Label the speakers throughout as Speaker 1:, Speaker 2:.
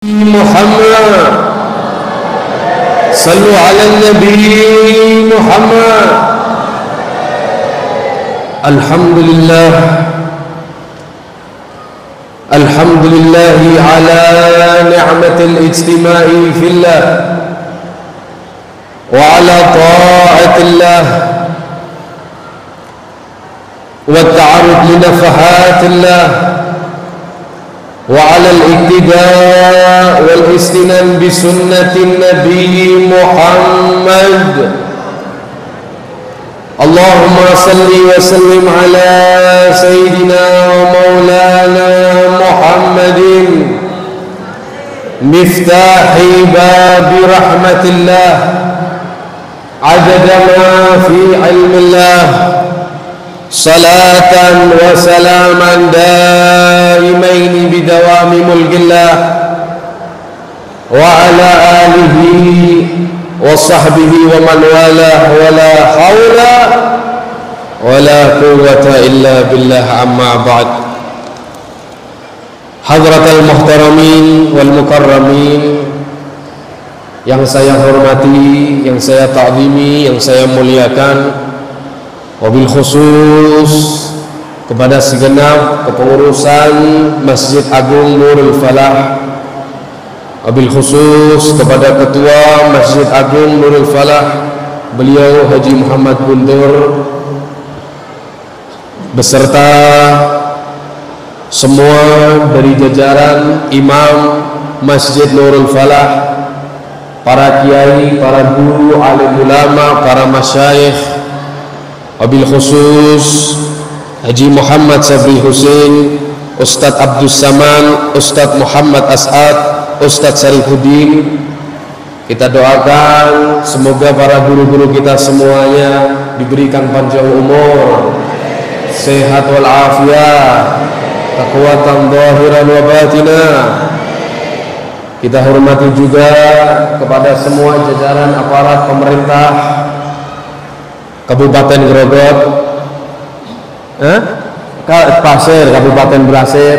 Speaker 1: محمد صلوا على النبي محمد. الحمد لله الحمد لله على نعمة الاجتماع في الله وعلى طاعة الله والتعرض لنفحات الله وعلى الاقتداء والاستنان بسنة النبي محمد. اللهم صل وسلم على سيدنا ومولانا محمد مفتاح باب رحمة الله عدد ما في علم الله صلاة وسلاما دائمين بدوام ملك الله وعلى آله وصحبه ومن والاه ولا حول ولا قوة إلا بالله. أما بعد. Hadratal muhtaramin wal mukarramin, yang saya hormati, yang saya ta'zimi, yang saya muliakan, wabil khusus kepada segenap kepengurusan Masjid Agung Nurul Falah, wabil khusus kepada Ketua Masjid Agung Nurul Falah, beliau Haji Muhammad Guntur, beserta semua dari jajaran imam Masjid Nurul Falah, para kiai, para guru, alim ulama, para masyayikh, wabil khusus Haji Muhammad Sabri Husin, Ustadz Abdus Saman, Ustadz Muhammad As'ad, Ustadz Sarifuddin. Kita doakan semoga para guru-guru kita semuanya diberikan panjang umur, sehat walafiat, kekuatan zahiran wa batinah. Kita hormati juga kepada semua jajaran aparat pemerintah Kabupaten Grogot, Pasir, Kabupaten Pasir,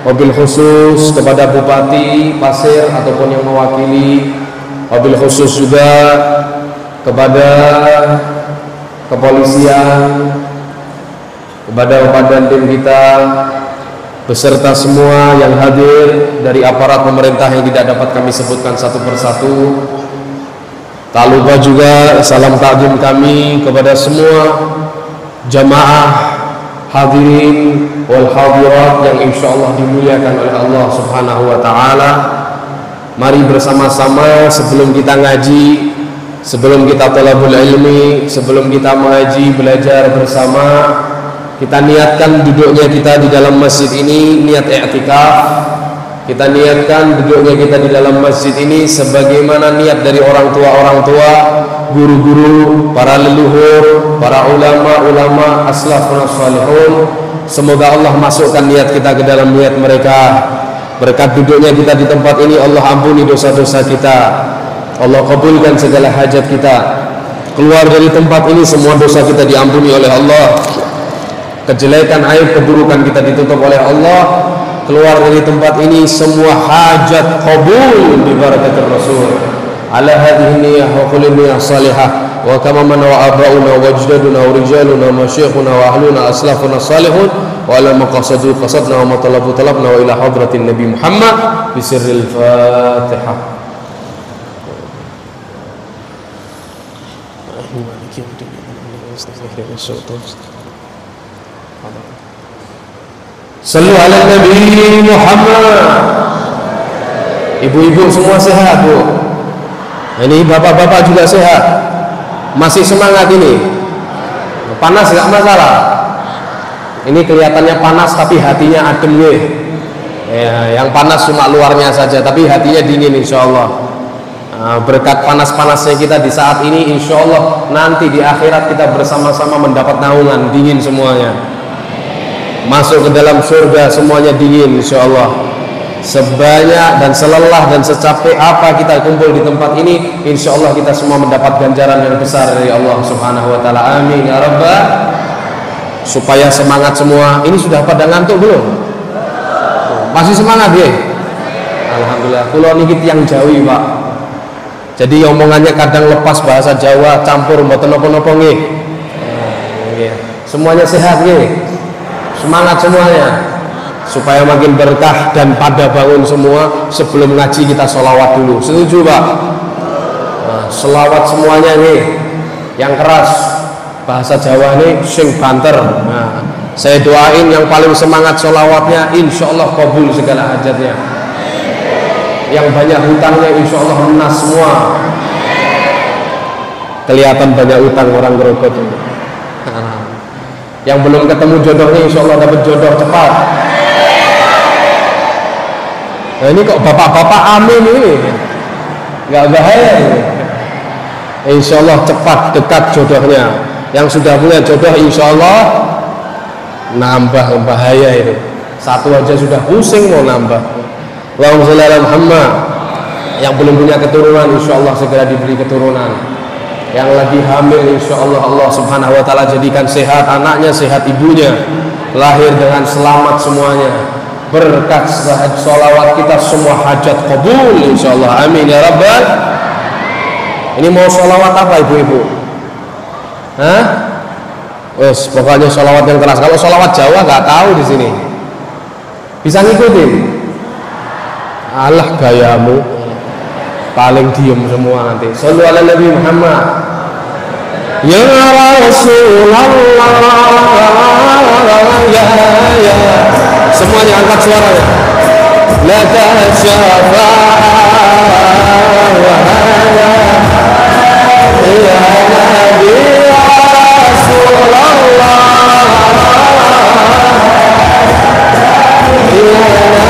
Speaker 1: wabil khusus kepada Bupati Pasir ataupun yang mewakili, wabil khusus juga kepada kepolisian, kepada Badan Dim kita, beserta semua yang hadir dari aparat pemerintah yang tidak dapat kami sebutkan satu persatu. Tak lupa juga salam takzim kami kepada semua jamaah hadirin wal hadirat yang insyaallah dimuliakan oleh Allah Subhanahu wa taala. Mari bersama-sama sebelum kita ngaji, sebelum kita thalabul ilmi, sebelum kita mengaji, belajar bersama, kita niatkan duduknya kita di dalam masjid ini niat i'tikaf. Kita niatkan duduknya kita di dalam masjid ini sebagaimana niat dari orang tua, guru-guru, para leluhur, para ulama-ulama aslafun salihun. Semoga Allah masukkan niat kita ke dalam niat mereka. Berkat duduknya kita di tempat ini, Allah ampuni dosa-dosa kita, Allah kabulkan segala hajat kita. Keluar dari tempat ini semua dosa kita diampuni oleh Allah, kejelekan, aib, keburukan kita ditutup oleh Allah. Keluar dari tempat ini semua hajat qabul bi barakatir Rasul. Ala hadhihi niyyah wa kulli niyyah salihah wa kama man wa abauna wa ajdaduna wa rijaluna wa masyayikhuna wa ahluna aslafuna salihun wa ala maqasadu qasadna wa matalabu talabna wa ila hadratin Nabi Muhammad bi sirril Fatihah. Sallu ala Nabi Muhammad. Ibu-ibu semua sehat, Bu? Ini bapak-bapak juga sehat? Masih semangat ini? Panas gak masalah? Ini kelihatannya panas tapi hatinya adem ya. Yang panas cuma luarnya saja tapi hatinya dingin insyaallah. Berkat panas-panasnya kita di saat ini, insyaallah nanti di akhirat kita bersama-sama mendapat naungan dingin semuanya. Masuk ke dalam surga semuanya dingin insyaallah. Sebanyak dan selelah dan secapek apa kita kumpul di tempat ini, insyaallah kita semua mendapat ganjaran yang besar dari Allah Subhanahu wa taala. Amin ya rabbal. Supaya semangat semua. Ini sudah pada ngantuk belum? Masih semangat ya? Alhamdulillah. Kula niki tiyang Jawi, Pak. Jadi omongannya kadang lepas bahasa Jawa, campur mboten napa-napa nggih. Semuanya sehat nggih. Semangat semuanya. Supaya makin berkah dan pada bangun semua. Sebelum ngaji kita sholawat dulu. Setuju, Pak? Nah, sholawat semuanya nih. Yang keras bahasa Jawa nih sing banter. Nah, saya doain yang paling semangat sholawatnya, insya Allah kabul segala hajatnya. Yang banyak hutangnya insya Allah lunas semua. Kelihatan banyak hutang orang Grogot ini. Yang belum ketemu jodohnya insya Allah dapat jodoh cepat. Nah ini kok bapak-bapak amin ini, nggak bahaya ini. Insya Allah cepat dekat jodohnya. Yang sudah punya jodoh insya Allah nambah bahaya itu. Satu aja sudah pusing mau nambah. Allahumma sholli ala Muhammad. Yang belum punya keturunan insya Allah segera diberi keturunan. Yang lagi hamil insya Allah Allah subhanahu wa ta'ala jadikan sehat anaknya, sehat ibunya, lahir dengan selamat semuanya. Berkat sholawat kita semua hajat kabul insya Allah, amin ya rabbal. Ini mau sholawat apa ibu-ibu? Hah? Wes pokoknya sholawat yang keras. Kalau sholawat Jawa nggak tahu di sini. Bisa ngikutin? Alah gayamu, paling diem semua nanti. Shallu ala Nabi Muhammad. Ya Rasulullah, ya. Semuanya angkat suaranya. La tasyafa ya Nabi Rasulullah, ya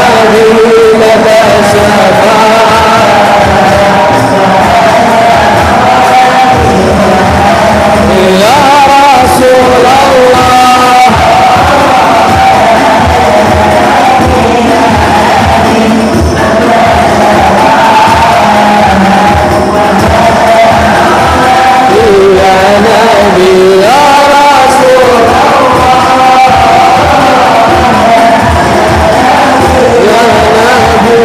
Speaker 1: Nabi la tasyafa. Ya Rasulullah, ya Nabi ya Rasulullah, ya Nabi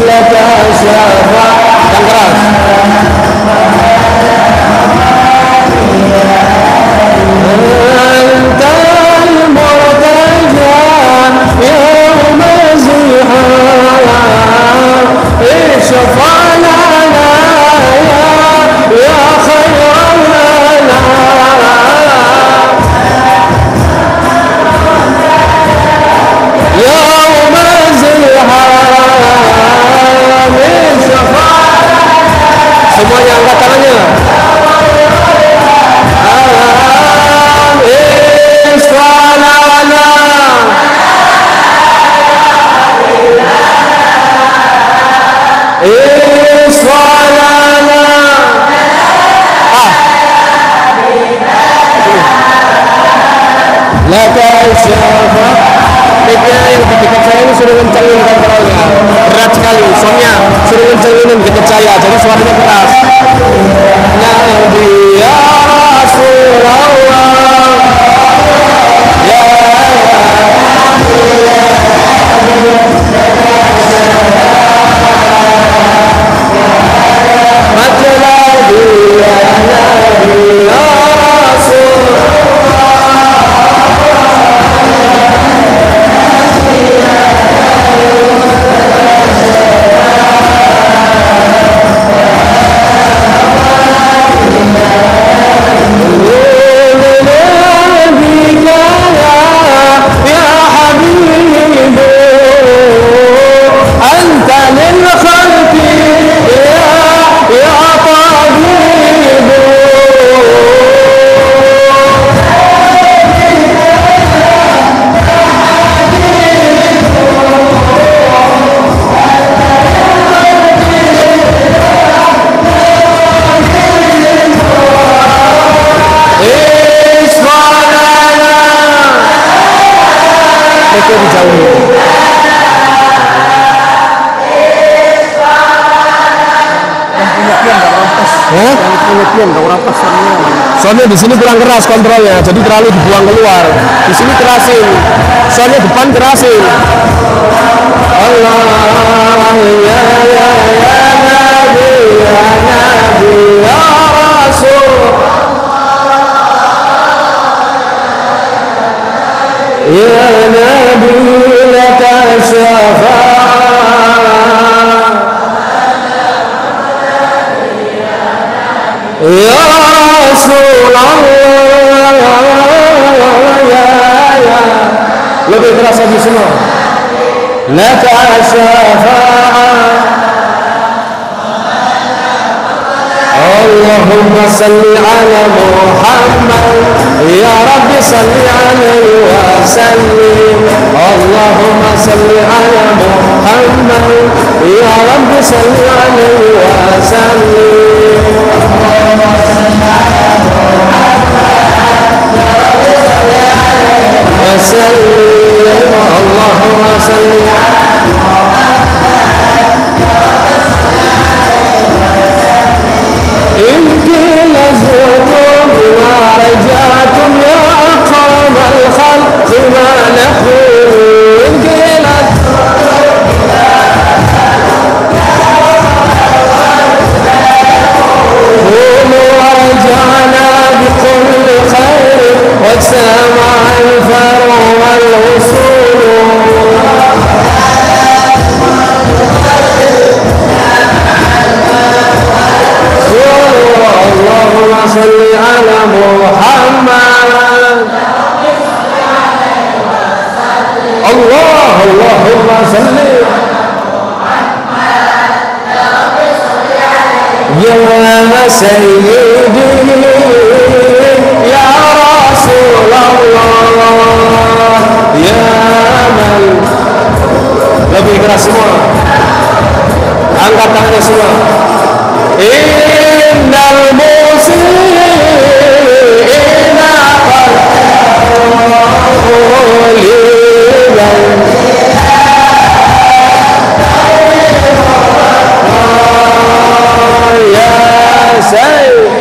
Speaker 1: la tasyafa. Yang keras. Semuanya angkat tangannya. Yang di dekat saya ini suruh kencengin kontrolnya, berat sekali, soalnya suruh kencengin di dekat saya, jadi suaranya keras. Nabi ya Rasulullah, ya Hah? Soalnya di sini kurang keras kontrolnya, jadi terlalu dibuang keluar. Di sini kerasin, soalnya depan kerasin. Allah ya Nabi ya Rasul ya Nabi laka syafa'ah ya Rasulullah ya lebih keras lagi semua laka syafa'ah Allahumma salli ala Muhammad ya Rabbi salli alaihi wa sallim Allahumma salli ala Muhammad ya Rabbi salli alaihi wa sallim Allahumma salli ala Muhammad ya Rabbi salli alaihi wa sallim Allahumma salli ala إن قيل زرتم ورجعتم يا أكرم الخلق ما نقول إن قيل قولوا ورجعنا بكل خير واجتمع الفرع والوصول اللهم صل على محمد اللهم صل يا سيدي يا رسول الله يا من lebih keras semua angkat tangannya semua innal musliina ya sayyid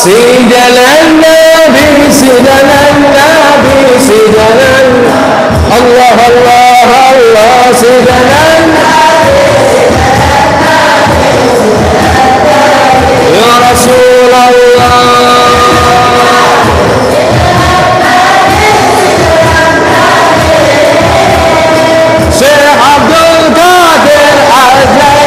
Speaker 1: سيدنا النبي سيدنا النبي سيدنا الله الله الله سيدنا يا رسول الله شيخ عبد القادر عجل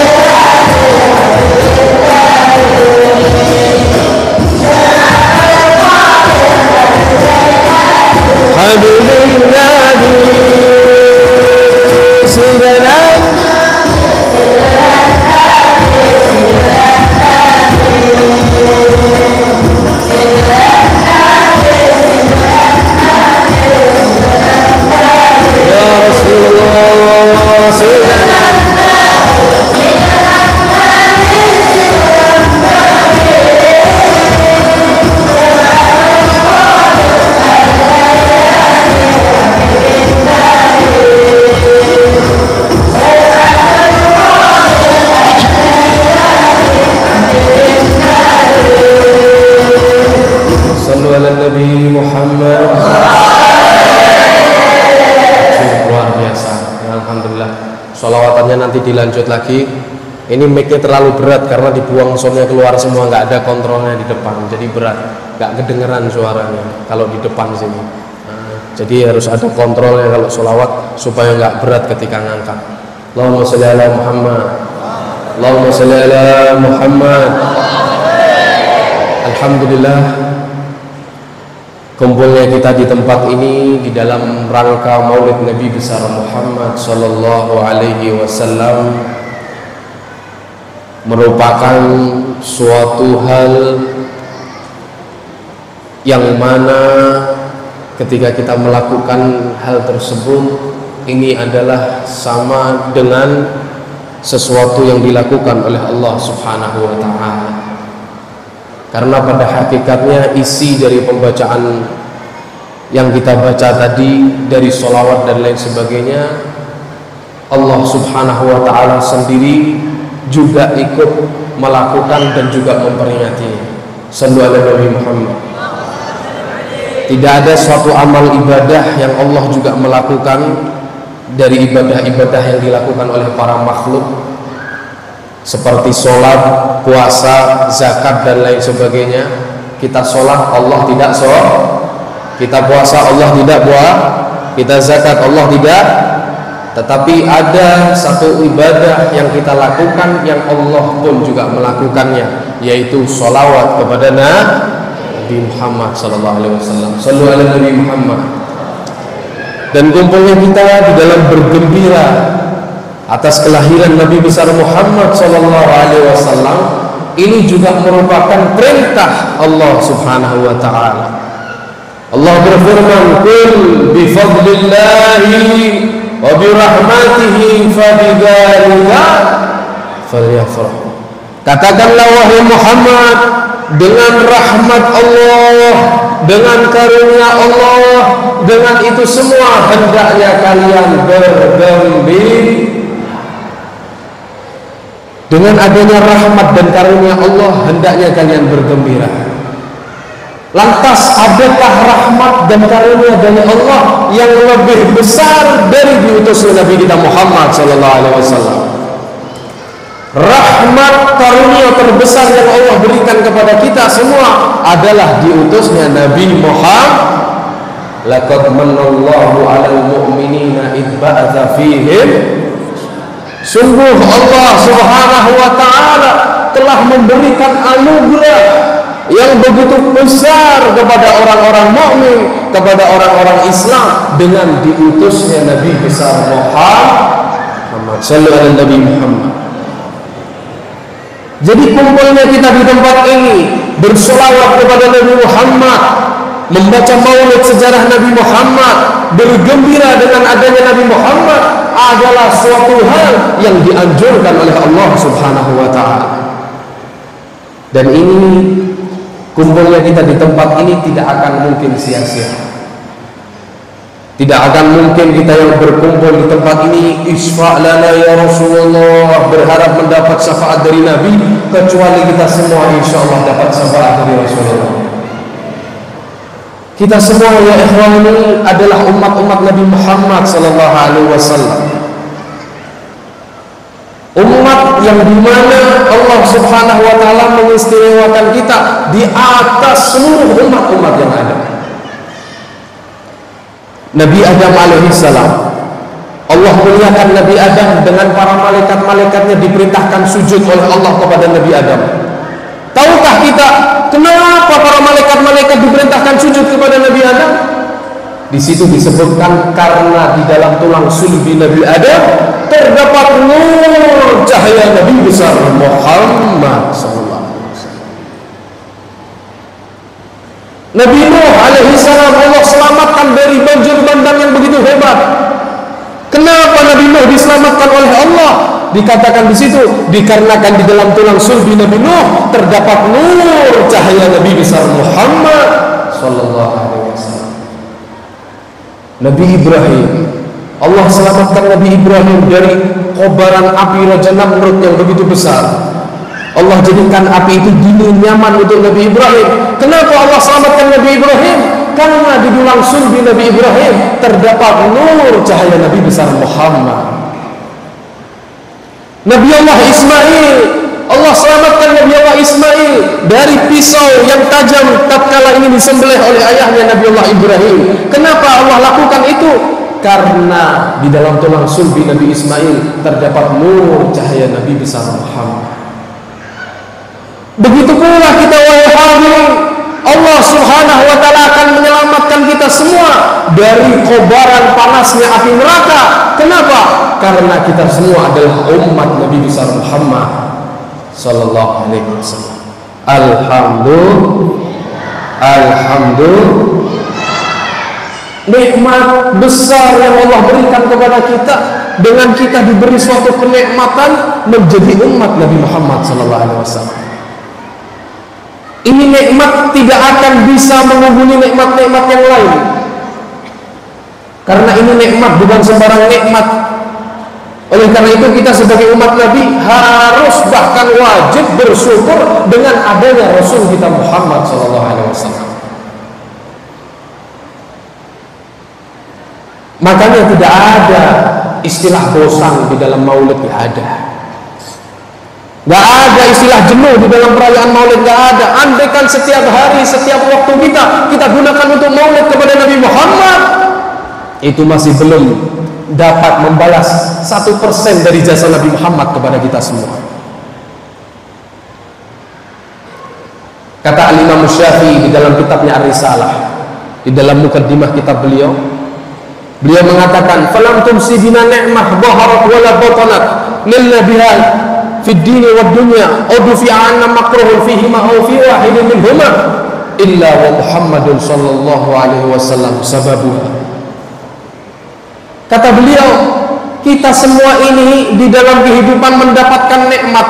Speaker 1: حبيب النبي سيدنا يا رسول الله سيدنا صلوا على النبي محمد. Luar biasa, alhamdulillah. Sholawatannya nanti dilanjut lagi. Ini mic-nya terlalu berat karena dibuang soundnya keluar semua, nggak ada kontrolnya di depan, jadi berat, nggak kedengeran suaranya kalau di depan sini. Jadi harus ada kontrolnya kalau sholawat supaya nggak berat ketika ngangkat. Allahumma sholli ala Muhammad. Allahumma sholli ala Muhammad. Alhamdulillah, kumpulnya kita di tempat ini di dalam rangka Maulid Nabi besar Muhammad sallallahu alaihi wasallam merupakan suatu hal yang mana ketika kita melakukan hal tersebut, ini adalah sama dengan sesuatu yang dilakukan oleh Allah Subhanahu wa ta'ala. Karena pada hakikatnya isi dari pembacaan yang kita baca tadi, dari sholawat dan lain sebagainya, Allah Subhanahu wa ta'ala sendiri juga ikut melakukan dan juga memperingati. Sallu ala Nabi Muhammad. Tidak ada suatu amal ibadah yang Allah juga melakukan dari ibadah-ibadah yang dilakukan oleh para makhluk, seperti sholat, puasa, zakat dan lain sebagainya. Kita sholat, Allah tidak sholat. Kita puasa, Allah tidak puasa. Kita zakat, Allah tidak. Tetapi ada satu ibadah yang kita lakukan yang Allah pun juga melakukannya, yaitu sholawat kepada Nabi Muhammad sallallahu alaihi wasallam. Sallu ala Nabi Muhammad. Dan kumpulnya kita di dalam bergembira atas kelahiran Nabi besar Muhammad sallallahu alaihi wasallam, ini juga merupakan perintah Allah Subhanahu wa taala. Allah berfirman, "Qul bi fadlillahi wa bi rahmatihi fa bidzalika falyafrahu." Katakanlah wahai Muhammad, dengan rahmat Allah, dengan karunia Allah, dengan itu semua hendaknya kalian bergembira. Dengan adanya rahmat dan karunia Allah, hendaknya kalian bergembira. Lantas adakah rahmat dan karunia dari Allah yang lebih besar dari diutusnya Nabi kita Muhammad sallallahu alaihi wasallam? Rahmat karunia terbesar yang Allah berikan kepada kita semua adalah diutusnya Nabi Muhammad. Laqad manallahu 'alal mu'minina id ba'atsa fihim. Sungguh Allah Subhanahu wa taala telah memberikan anugerah yang begitu besar kepada orang-orang mukmin, kepada orang-orang Islam, dengan diutusnya Nabi besar Muhammad sallallahu alaihi Nabi Muhammad. Jadi kumpulnya kita di tempat ini bersolawat kepada Nabi Muhammad, membaca maulid sejarah Nabi Muhammad, bergembira dengan adanya Nabi Muhammad adalah suatu hal yang dianjurkan oleh Allah Subhanahu wa ta'ala. Dan ini, kumpulnya kita di tempat ini tidak akan mungkin sia-sia. Tidak akan mungkin kita yang berkumpul di tempat ini isfa' lana ya Rasulullah, berharap mendapat syafaat dari Nabi, kecuali kita semua insyaallah dapat syafaat dari Rasulullah. Kita semua ya ikhwan ini adalah umat-umat Nabi Muhammad sallallahu alaihi wasallam. Umat yang dimana Allah Subhanahu wa ta'ala mengistimewakan kita di atas seluruh umat-umat yang ada. Nabi Adam alaihissalam, Allah muliakan Nabi Adam dengan para malaikat-malaikatnya, diperintahkan sujud oleh Allah kepada Nabi Adam. Tahukah kita kenapa para malaikat-malaikat diperintahkan sujud kepada Nabi Adam? Di situ disebutkan karena di dalam tulang sulbi Nabi Adam terdapat nur cahaya Nabi besar Muhammad sallallahu alaihi wasallam. Nabi Nuh alaihissalam Allah selamatkan dari banjir bandang yang begitu hebat. Kenapa Nabi Nuh diselamatkan oleh Allah? Dikatakan di situ dikarenakan di dalam tulang sulbi Nabi Nuh terdapat nur cahaya Nabi besar Muhammad sallallahu alaihi wasallam. Nabi Ibrahim, Allah selamatkan Nabi Ibrahim dari kobaran api Raja Namrud yang begitu besar. Allah jadikan api itu dingin nyaman untuk Nabi Ibrahim. Kenapa Allah selamatkan Nabi Ibrahim? Karena di tulang sulbi Nabi Ibrahim terdapat nur cahaya Nabi besar Muhammad. Nabi Allah Ismail, Allah selamatkan Nabi Allah Ismail dari pisau yang tajam tatkala ingin disembelih oleh ayahnya Nabi Allah Ibrahim. Kenapa Allah lakukan itu? Karena di dalam tulang sulbi Nabi Ismail terdapat nur cahaya Nabi besar Muhammad. Begitu pula kita wahai hadirin, Allah Subhanahu wa ta'ala akan menyelamatkan kita semua dari kobaran panasnya api neraka. Kenapa? Karena kita semua adalah umat Nabi besar Muhammad. sallallahu alaihi wasallam. Alhamdulillah. Alhamdulillah. Nikmat besar yang Allah berikan kepada kita, dengan kita diberi suatu kenikmatan menjadi umat Nabi Muhammad SAW. Ini nikmat tidak akan bisa menghubungi nikmat-nikmat yang lain, karena ini nikmat bukan sembarang nikmat. Oleh karena itu kita sebagai umat Nabi harus bahkan wajib bersyukur dengan adanya Rasul kita Muhammad SAW. Makanya tidak ada istilah bosan di dalam maulid, nggak ada. Nggak ada istilah jenuh di dalam perayaan maulid, nggak ada. Andaikan setiap hari, setiap waktu kita gunakan untuk maulid kepada Nabi Muhammad, itu masih belum dapat membalas 1% dari jasa Nabi Muhammad kepada kita semua. Kata Al-Imam Syafi'i di dalam kitabnya Ar-Risalah, di dalam mukaddimah kitab beliau mengatakan, falam tumsi bina ni'mah dhaharat wala batanat lillah biha fid din wad dunya udu fi anna makruhun fihi ma aw fi wahidin minhuma illa wa Muhammadun sallallahu alaihi wasallam sababuha. Kata beliau, kita semua ini di dalam kehidupan mendapatkan nikmat,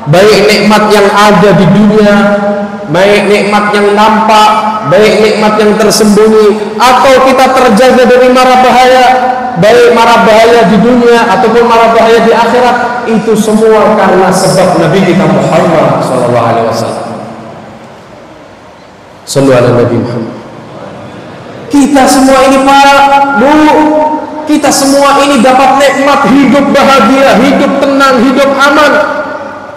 Speaker 1: baik nikmat yang ada di dunia, baik nikmat yang nampak, baik nikmat yang tersembunyi, atau kita terjaga dari mara bahaya, baik mara bahaya di dunia ataupun mara bahaya di akhirat. Itu semua karena sebab Nabi kita Muhammad SAW. Sallu ala Nabi Muhammad. Kita semua ini kita semua ini dapat nikmat hidup bahagia, hidup tenang, hidup aman.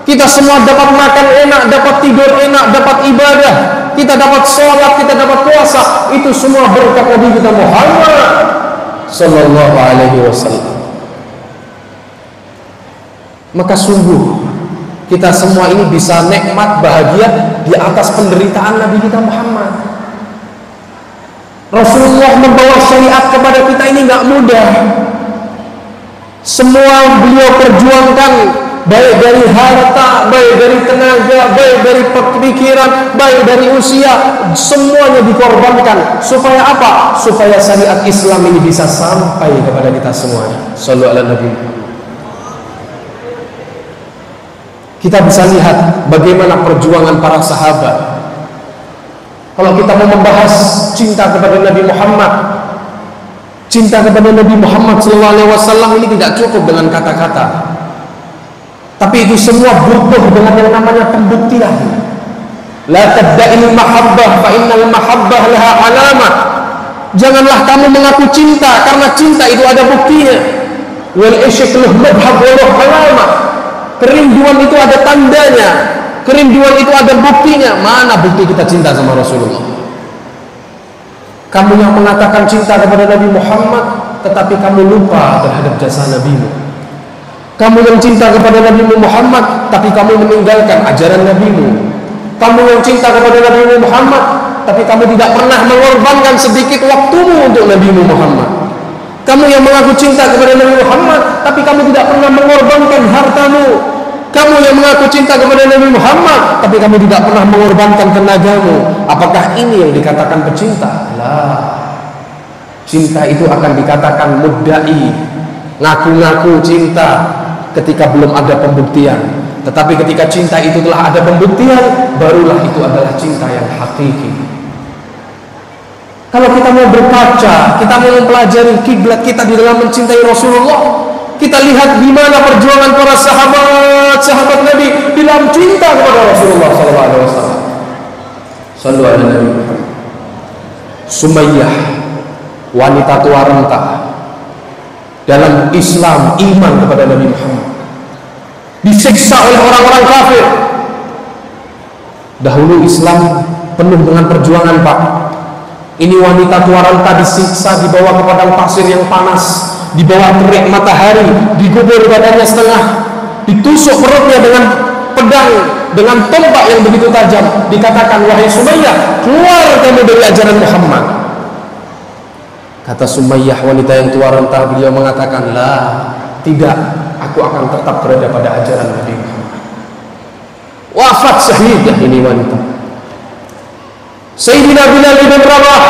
Speaker 1: Kita semua dapat makan enak, dapat tidur enak, dapat ibadah, kita dapat sholat, kita dapat puasa. Itu semua berkat Nabi kita Muhammad sallallahu alaihi wasallam. Maka sungguh kita semua ini bisa nikmat bahagia di atas penderitaan Nabi kita Muhammad. Rasulullah membawa syariat kepada kita ini nggak mudah. Semua beliau perjuangkan, baik dari harta, baik dari tenaga, baik dari pikiran, baik dari usia, semuanya dikorbankan. Supaya apa? Supaya syariat Islam ini bisa sampai kepada kita semuanya. Sallallahu alaihi wasallam. Kita bisa lihat bagaimana perjuangan para sahabat. Kalau kita mau membahas cinta kepada Nabi Muhammad, cinta kepada Nabi Muhammad SAW ini tidak cukup dengan kata-kata, tapi itu semua butuh dengan yang namanya pembuktian. La tadda'il mahabbah fa innal mahabbah laha alamah. Janganlah kamu mengaku cinta, karena cinta itu ada buktinya. Wal isyq lahu madhhab wa lahu alamah. Kerinduan itu ada tandanya, kerinduan itu ada buktinya. Mana bukti kita cinta sama Rasulullah? Kamu yang mengatakan cinta kepada Nabi Muhammad, tetapi kamu lupa terhadap jasa Nabi-Mu. Kamu yang cinta kepada Nabi Muhammad, tapi kamu meninggalkan ajaran Nabi-Mu. Kamu yang cinta kepada Nabi Muhammad, tapi kamu tidak pernah mengorbankan sedikit waktumu untuk Nabi Muhammad. Kamu yang mengaku cinta kepada Nabi Muhammad, tapi kamu tidak pernah mengorbankan hartamu. Kamu yang mengaku cinta kepada Nabi Muhammad, tapi kamu tidak pernah mengorbankan tenagamu. Apakah ini yang dikatakan pecinta? Lah, cinta itu akan dikatakan muddai, ngaku-ngaku cinta ketika belum ada pembuktian. Tetapi ketika cinta itu telah ada pembuktian, barulah itu adalah cinta yang hakiki. Kalau kita mau berkaca, kita mau mempelajari kiblat kita di dalam mencintai Rasulullah, kita lihat di mana perjuangan para sahabat Nabi dalam cinta kepada Rasulullah SAW. Sallu ala Nabi Muhammad. Sumayyah, wanita tua renta dalam Islam, iman kepada Nabi Muhammad, disiksa oleh orang-orang kafir. Dahulu Islam penuh dengan perjuangan, Pak. Ini wanita tua renta disiksa, dibawa ke padang pasir yang panas, di bawah terik matahari, digubur badannya setengah, ditusuk perutnya dengan pedang, dengan tombak yang begitu tajam. Dikatakan, wahai Sumayyah, keluar kamu dari ajaran Muhammad. Kata Sumayyah, wanita yang tua renta, beliau mengatakan, lah, tidak, aku akan tetap berada pada ajaran Nabi Muhammad. Wafat syahidah ini wanita. Sayyidina Bilal bin Rabah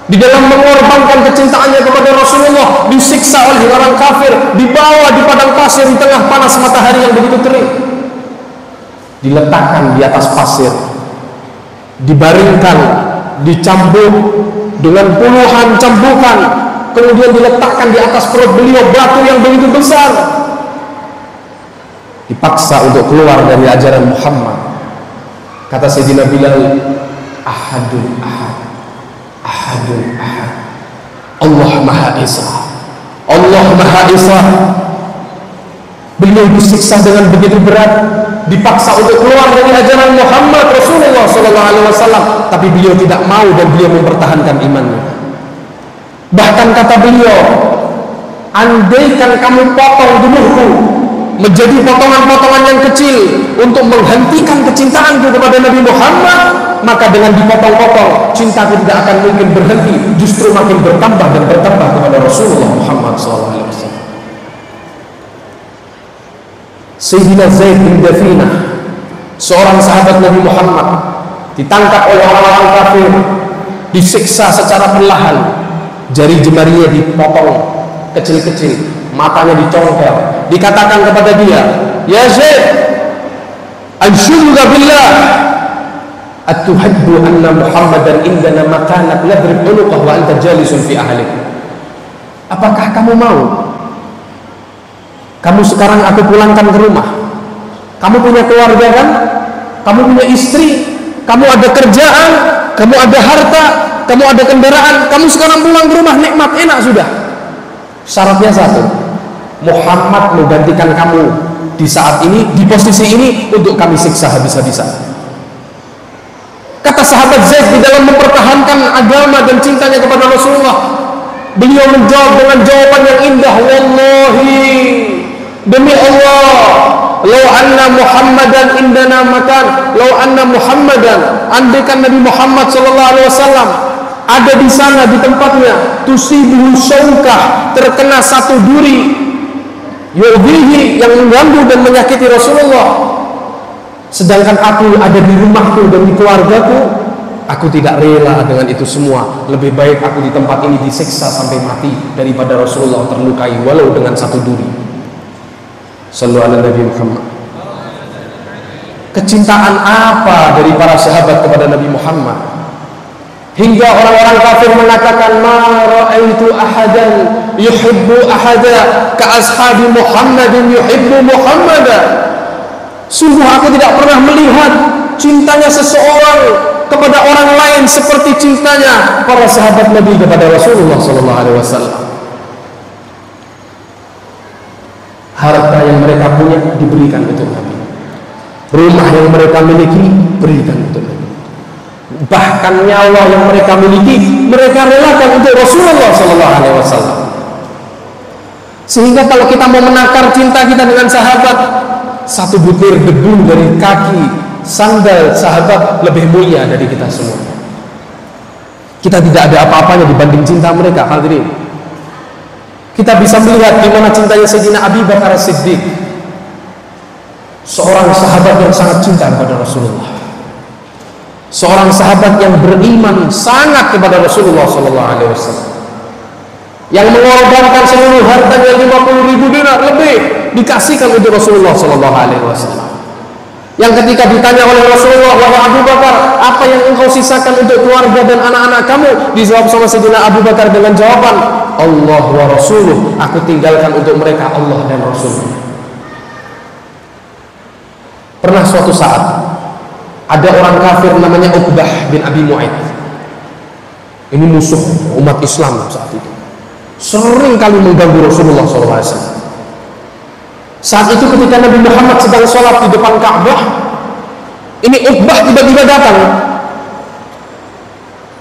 Speaker 1: di dalam mengorbankan kecintaannya kepada Rasulullah disiksa oleh orang kafir, dibawa di padang pasir di tengah panas matahari yang begitu terik, diletakkan di atas pasir, dibaringkan, dicambuk dengan puluhan cambukan, kemudian diletakkan di atas perut beliau batu yang begitu besar, dipaksa untuk keluar dari ajaran Muhammad. Kata Sayyidina Bilal, ahadun ahad, ahadun ahad, Allah Maha Esa, Allah Maha Esa. Beliau disiksa dengan begitu berat, dipaksa untuk keluar dari ajaran Muhammad Rasulullah SAW, tapi beliau tidak mau dan beliau mempertahankan imannya. Bahkan kata beliau, andaikan kamu potong tubuhku menjadi potongan-potongan yang kecil untuk menghentikan kecintaanku kepada Nabi Muhammad, maka dengan dipotong-potong cintaku tidak akan mungkin berhenti, justru makin bertambah dan bertambah kepada Rasulullah Muhammad SAW. Sayyidina Zaid bin Dafinah, seorang sahabat Nabi Muhammad, ditangkap oleh orang-orang kafir, disiksa secara perlahan, jari jemarinya dipotong kecil-kecil, matanya dicongkel, dikatakan kepada dia, ya Zaid, anshuduka billah, atuhaddu anna Muhammadan indana makanak ladrib unuqah wa anta jalisun fi ahlik. Apakah kamu mau kamu sekarang aku pulangkan ke rumah, kamu punya keluarga kan, kamu punya istri, kamu ada kerjaan, kamu ada harta, kamu ada kendaraan, kamu sekarang pulang ke rumah nikmat enak sudah. Syaratnya satu, Muhammad menggantikan kamu di saat ini, di posisi ini, untuk kami siksa habis-habisan. Kata sahabat Zaid di dalam mempertahankan agama dan cintanya kepada Rasulullah, beliau menjawab dengan jawaban yang indah, wallahi, demi Allah, lau anna Muhammadan indana makan, lau anna Muhammadan, andaikan Nabi Muhammad SAW ada di sana di tempatnya, tusibuhu syaukah, terkena satu duri, yu'dhihi, yang mengganggu dan menyakiti Rasulullah, sedangkan aku ada di rumahku dan di keluargaku, aku tidak rela dengan itu semua. Lebih baik aku di tempat ini disiksa sampai mati daripada Rasulullah terlukai walau dengan satu duri. Sallu ala Nabi Muhammad. Kecintaan apa dari para sahabat kepada Nabi Muhammad hingga orang-orang kafir mengatakan, ma ra'aitu ahadan yuhibbu ahada ka ashabi Muhammadin yuhibbu Muhammadan. Sungguh aku tidak pernah melihat cintanya seseorang kepada orang lain seperti cintanya para sahabat Nabi kepada Rasulullah SAW. Harta yang mereka punya diberikan untuk Nabi, rumah yang mereka miliki berikan untuk Nabi, bahkan nyawa yang mereka miliki mereka relakan untuk Rasulullah SAW. Sehingga kalau kita mau menakar cinta kita dengan sahabat, satu butir debu dari kaki sandal sahabat lebih mulia dari kita semua. Kita tidak ada apa-apanya dibanding cinta mereka. Hadirin, kita bisa melihat di mana cintanya Sayyidina Abi Bakar As-Siddiq, seorang sahabat yang sangat cinta kepada Rasulullah, seorang sahabat yang beriman sangat kepada Rasulullah SAW, yang mengorbankan seluruh hartanya 50.000 dinar lebih dikasihkan untuk Rasulullah SAW. Yang ketika ditanya oleh Rasulullah, wahai Abu Bakar, apa yang engkau sisakan untuk keluarga dan anak-anak kamu? Dijawab sama Sayyidina Abu Bakar dengan jawaban, Allah wa Rasuluh, aku tinggalkan untuk mereka Allah dan Rasulnya. Pernah suatu saat ada orang kafir namanya Uqbah bin Abi Mu'ayth. Ini musuh umat Islam saat itu, sering kali mengganggu Rasulullah SAW. Saat itu ketika Nabi Muhammad sedang sholat di depan Ka'bah, ini Uqbah tiba-tiba datang,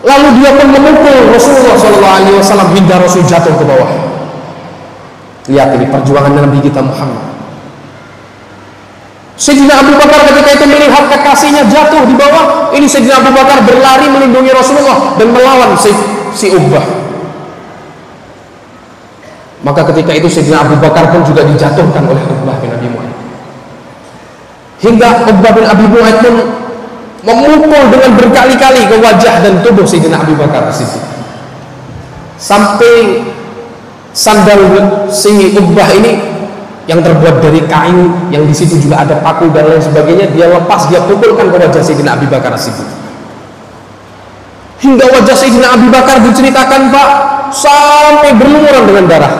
Speaker 1: lalu dia pun memukul Rasulullah SAW hingga Rasul jatuh ke bawah. Lihat ini perjuangan Nabi kita Muhammad. Sayyidina Abu Bakar ketika itu melihat kekasihnya jatuh di bawah, ini Sayyidina Abu Bakar berlari melindungi Rasulullah dan melawan si Uqbah. Maka ketika itu Sayyidina Abu Bakar pun juga dijatuhkan oleh Uqbah bin Abi Mu'ayth. Hingga Uqbah bin Abi Mu'ayth pun memukul dengan berkali-kali ke wajah dan tubuh Sayyidina Abu Bakar As-Siddiq, sampai sandal si Uqbah ini yang terbuat dari kain, yang di situ juga ada paku dan lain sebagainya, dia lepas, dia pukulkan ke wajah Sayyidina Abu Bakar As-Siddiq, hingga wajah Sayyidina Abu Bakar diceritakan Pak sampai berlumuran dengan darah,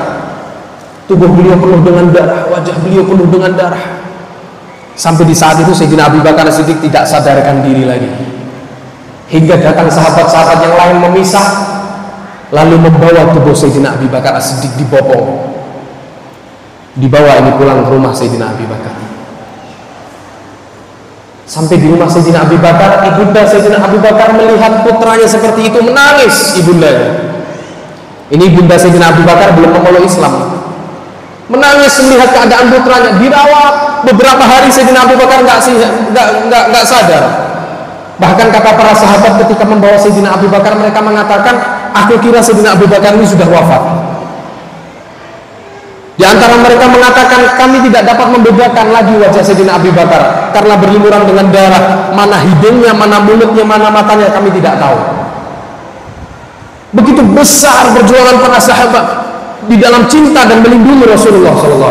Speaker 1: tubuh beliau penuh dengan darah, wajah beliau penuh dengan darah, sampai di saat itu Sayyidina Abu Bakar As-Siddiq tidak sadarkan diri lagi, hingga datang sahabat-sahabat yang lain memisah, lalu membawa tubuh Sayyidina Abu Bakar As-Siddiq dibopong, dibawa ini pulang ke rumah Sayyidina Abu Bakar. Sampai di rumah Sayyidina Abu Bakar, ibunda Sayyidina Abu Bakar melihat putranya seperti itu, menangis ibundanya. Ini ibunda Sayyidina Abu Bakar belum memeluk Islam, menangis melihat keadaan putranya, dirawat beberapa hari. Sayyidina Abu Bakar nggak sadar. Bahkan kata para sahabat ketika membawa Sayyidina Abu Bakar, mereka mengatakan, aku kira Sayyidina Abu Bakar ini sudah wafat. Di antara mereka mengatakan, kami tidak dapat membedakan lagi wajah Sayyidina Abu Bakar karena berlumuran dengan darah, mana hidungnya, mana mulutnya, mana matanya, kami tidak tahu. Begitu besar perjuangan para sahabat di dalam cinta dan melindungi Rasulullah SAW.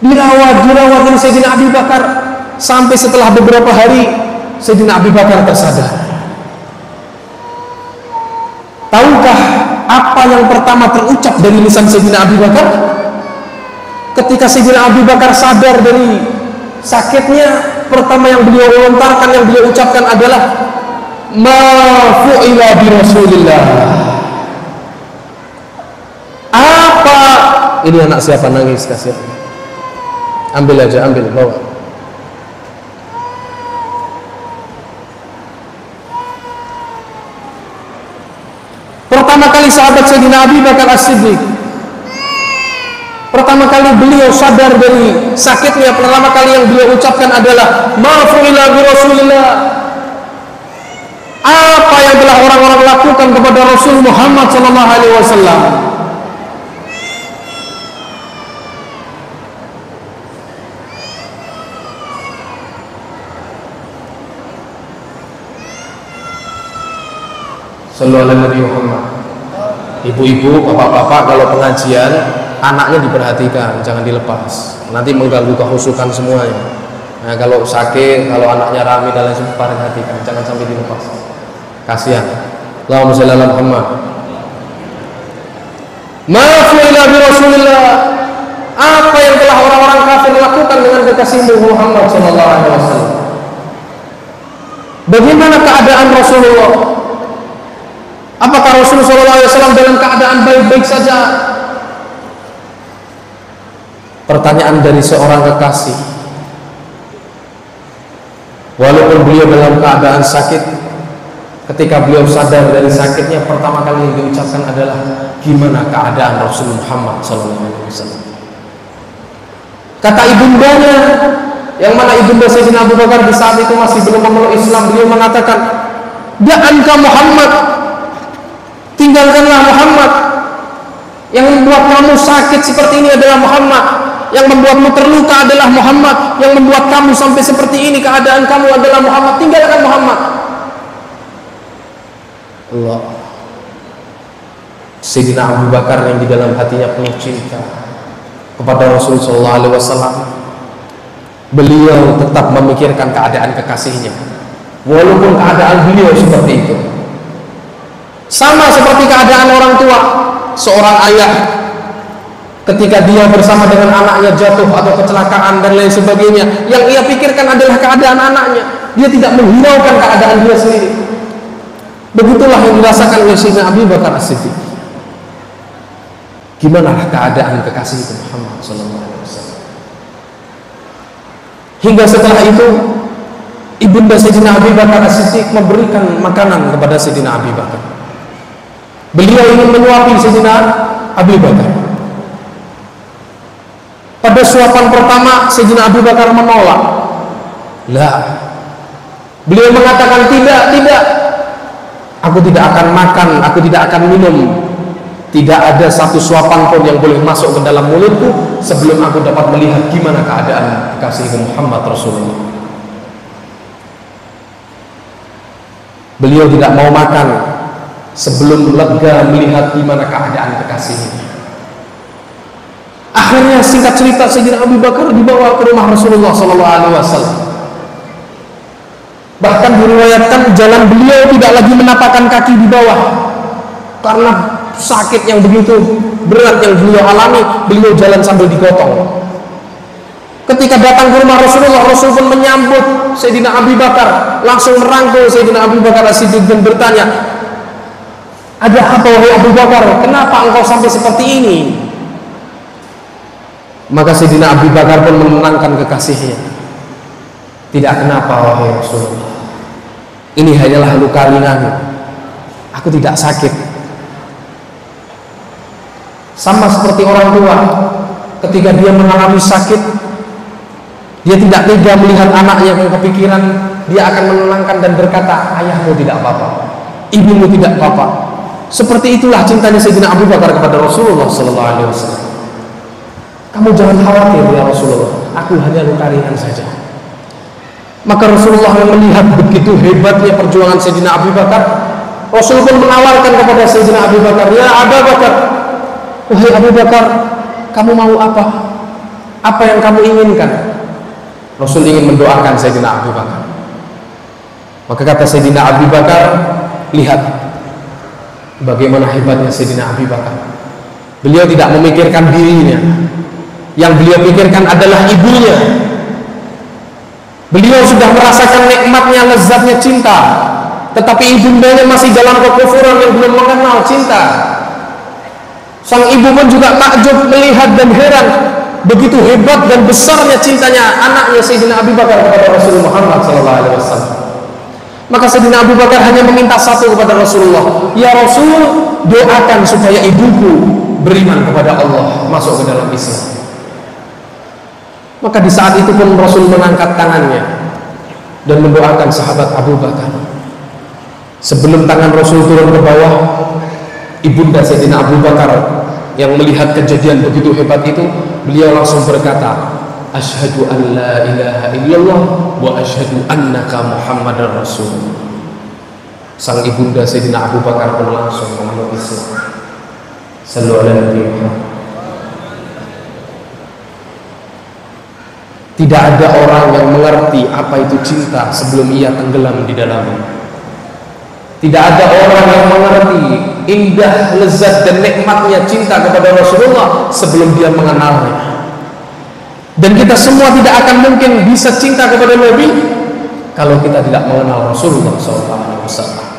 Speaker 1: Dirawat ini Sayyidina Abu Bakar, sampai setelah beberapa hari Sayyidina Abu Bakar tersadar. Tahukah apa yang pertama terucap dari lisan Sayyidina Abu Bakar? Ketika Sayyidina Abu Bakar sadar dari sakitnya, pertama yang beliau lontarkan, yang beliau ucapkan adalah ma fu'ila bi Rasulillah. Apa ini? Anak siapa nangis? Kasih, ambil aja, ambil, bawa. Pertama kali sahabat Sayyidina Abu Bakar As-Siddiq, pertama kali beliau sadar dari sakitnya, pertama kali yang beliau ucapkan adalah ma fu'ila bi Rasulillah. Apa yang telah orang-orang lakukan kepada Rasul Muhammad SAW? Sallallahu alaihi Muhammad. Ibu-ibu, bapak-bapak, kalau pengajian anaknya diperhatikan, jangan dilepas, nanti mengganggu kehusukan semuanya. Nah, kalau sakit, kalau anaknya rame dan lain sebagainya, perhatikan, jangan sampai dilepas. Kasihan. Allahumma shalli ala Muhammad. Ma fu'ila bi Rasulillah. Apa yang telah orang-orang kafir lakukan dengan kekasihmu Muhammad sallallahu alaihi wasallam? Bagaimana keadaan Rasulullah? Apakah Rasulullah SAW dalam keadaan baik-baik saja? Pertanyaan dari seorang kekasih. Walaupun beliau dalam keadaan sakit, ketika beliau sadar dari sakitnya, pertama kali yang diucapkan adalah gimana keadaan Rasul Muhammad SAW. Kata ibundanya, yang mana ibunda Sayyidina Abu Bakar di saat itu masih belum memeluk Islam, beliau mengatakan, da'anka Muhammad, tinggalkanlah Muhammad. Yang membuat kamu sakit seperti ini adalah Muhammad, yang membuatmu terluka adalah Muhammad, yang membuat kamu sampai seperti ini keadaan kamu adalah Muhammad. Tinggalkan Muhammad. Allah. Sayyidina Abu Bakar yang di dalam hatinya penuh cinta kepada Rasulullah SAW, beliau tetap memikirkan keadaan kekasihnya walaupun keadaan beliau seperti itu. Sama seperti keadaan orang tua, seorang ayah ketika dia bersama dengan anaknya jatuh atau kecelakaan dan lain sebagainya, yang ia pikirkan adalah keadaan anaknya, dia tidak menghiraukan keadaan dia sendiri. Begitulah yang dirasakan oleh Sayyidina Abu Bakar As-Siddiq. Gimana keadaan kekasih Muhammad SAW? Hingga setelah itu, ibunda Sayyidina Abu Bakar As-Siddiq memberikan makanan kepada Sayyidina Abu Bakar. Beliau ingin menyuapi Sayyidina Abu Bakar. Pada suapan pertama, Sayyidina Abu Bakar menolak. Lah, beliau mengatakan tidak, aku tidak akan makan, aku tidak akan minum. Tidak ada satu suapan pun yang boleh masuk ke dalam mulutku sebelum aku dapat melihat gimana keadaan kasih Muhammad Rasulullah. Beliau tidak mau makan sebelum lega melihat gimana keadaan kekasihnya. Akhirnya singkat cerita, Sayyidina Abu Bakar dibawa ke rumah Rasulullah SAW. Bahkan diriwayatkan jalan beliau tidak lagi menapakkan kaki di bawah karena sakit yang begitu berat yang beliau alami. Beliau jalan sambil digotong. Ketika datang ke rumah Rasulullah, Rasul pun menyambut Sayyidina Abu Bakar, langsung merangkul Sayyidina Abu Bakar As-Siddiq dan bertanya, "Ada apa wahai Abu Bakar? Kenapa engkau sampai seperti ini?" Maka Sayyidina Abu Bakar pun menenangkan kekasihnya, "Tidak kenapa wahai Rasulullah, ini hanyalah luka ringan, aku tidak sakit." Sama seperti orang tua ketika dia mengalami sakit, dia tidak tega melihat anaknya yang kepikiran, dia akan menenangkan dan berkata, "Ayahmu tidak apa-apa, ibumu tidak apa-apa." Seperti itulah cintanya Sayyidina Abu Bakar kepada Rasulullah SAW. "Kamu jangan khawatir ya Rasulullah, aku hanya luka ringan saja." Maka Rasulullah yang melihat begitu hebatnya perjuangan Sayyidina Abu Bakar, Rasul pun menawarkan kepada Sayyidina Abu Bakar, "Ya Abu Bakar, wahai Abu Bakar, kamu mau apa? Apa yang kamu inginkan?" Rasul ingin mendoakan Sayyidina Abu Bakar. Maka kata Sayyidina Abu Bakar, "Lihat bagaimana hebatnya Sayyidina Abu Bakar. Beliau tidak memikirkan dirinya, yang beliau pikirkan adalah ibunya. Beliau sudah merasakan nikmatnya, lezatnya cinta, tetapi ibundanya masih dalam kekufuran yang belum mengenal cinta. Sang ibu pun juga takjub melihat dan heran begitu hebat dan besarnya cintanya anaknya Sayyidina Abu Bakar kepada Rasulullah Muhammad SAW. Maka Sayyidina Abu Bakar hanya meminta satu kepada Rasulullah, "Ya Rasul, doakan supaya ibuku beriman kepada Allah, masuk ke dalam Islam." Maka di saat itu pun Rasul mengangkat tangannya dan mendoakan sahabat Abu Bakar. Sebelum tangan Rasul turun ke bawah, ibunda Sayyidina Abu Bakar yang melihat kejadian begitu hebat itu, beliau langsung berkata, "Asyhadu an la ilaha illallah wa asyhadu annaka Muhammadar Rasul." Sang ibunda Sayyidina Abu Bakar pun langsung memeluk Islam. Sallallahu alaihi wasallam. Tidak ada orang yang mengerti apa itu cinta sebelum ia tenggelam di dalamnya. Tidak ada orang yang mengerti indah, lezat dan nikmatnya cinta kepada Rasulullah sebelum dia mengenalnya. Dan kita semua tidak akan mungkin bisa cinta kepada Nabi kalau kita tidak mengenal Rasulullah SAW.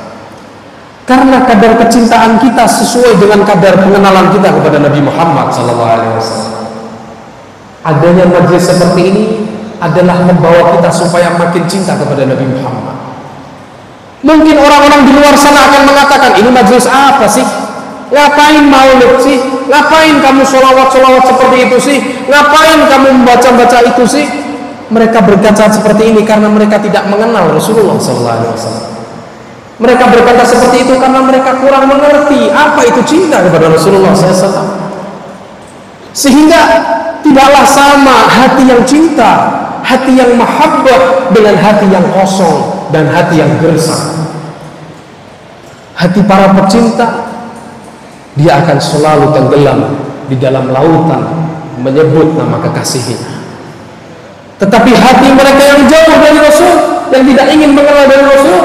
Speaker 1: Karena kadar kecintaan kita sesuai dengan kadar pengenalan kita kepada Nabi Muhammad SAW. Adanya majelis seperti ini adalah membawa kita supaya makin cinta kepada Nabi Muhammad. Mungkin orang-orang di luar sana akan mengatakan, "Ini majelis apa sih? Ngapain maulid sih? Ngapain kamu sholawat-sholawat seperti itu sih? Ngapain kamu membaca-baca itu sih?" Mereka berkata seperti ini karena mereka tidak mengenal Rasulullah SAW. Mereka berkata seperti itu karena mereka kurang mengerti apa itu cinta kepada Rasulullah SAW. Sehingga tidaklah sama hati yang cinta, hati yang mahabbah dengan hati yang kosong dan hati yang gersang. Hati para pecinta, dia akan selalu tenggelam di dalam lautan menyebut nama kekasihnya. Tetapi hati mereka yang jauh dari Rasul, yang tidak ingin mengenal dari Rasul,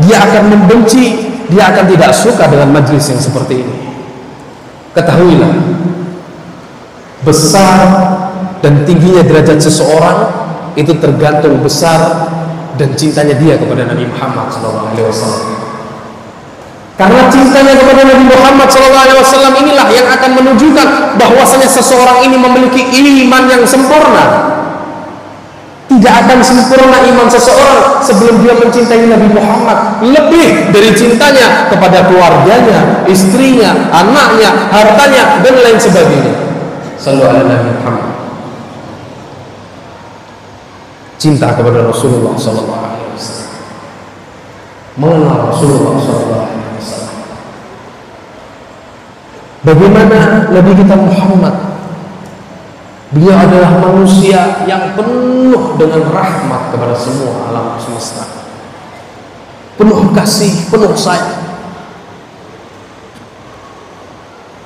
Speaker 1: dia akan membenci, dia akan tidak suka dengan majlis yang seperti ini. Ketahuilah, besar dan tingginya derajat seseorang itu tergantung besar dan cintanya dia kepada Nabi Muhammad SAW. Karena cintanya kepada Nabi Muhammad SAW inilah yang akan menunjukkan bahwasanya seseorang ini memiliki iman yang sempurna. Tidak akan sempurna iman seseorang sebelum dia mencintai Nabi Muhammad lebih dari cintanya kepada keluarganya, istrinya, anaknya, hartanya, dan lain sebagainya. Sallallahu alaihi Nabi Muhammad. Cinta kepada Rasulullah SAW, mengenal Rasulullah SAW. Bagaimana Nabi kita Muhammad? Beliau adalah manusia yang penuh dengan rahmat kepada semua alam semesta. penuh kasih, penuh sayang.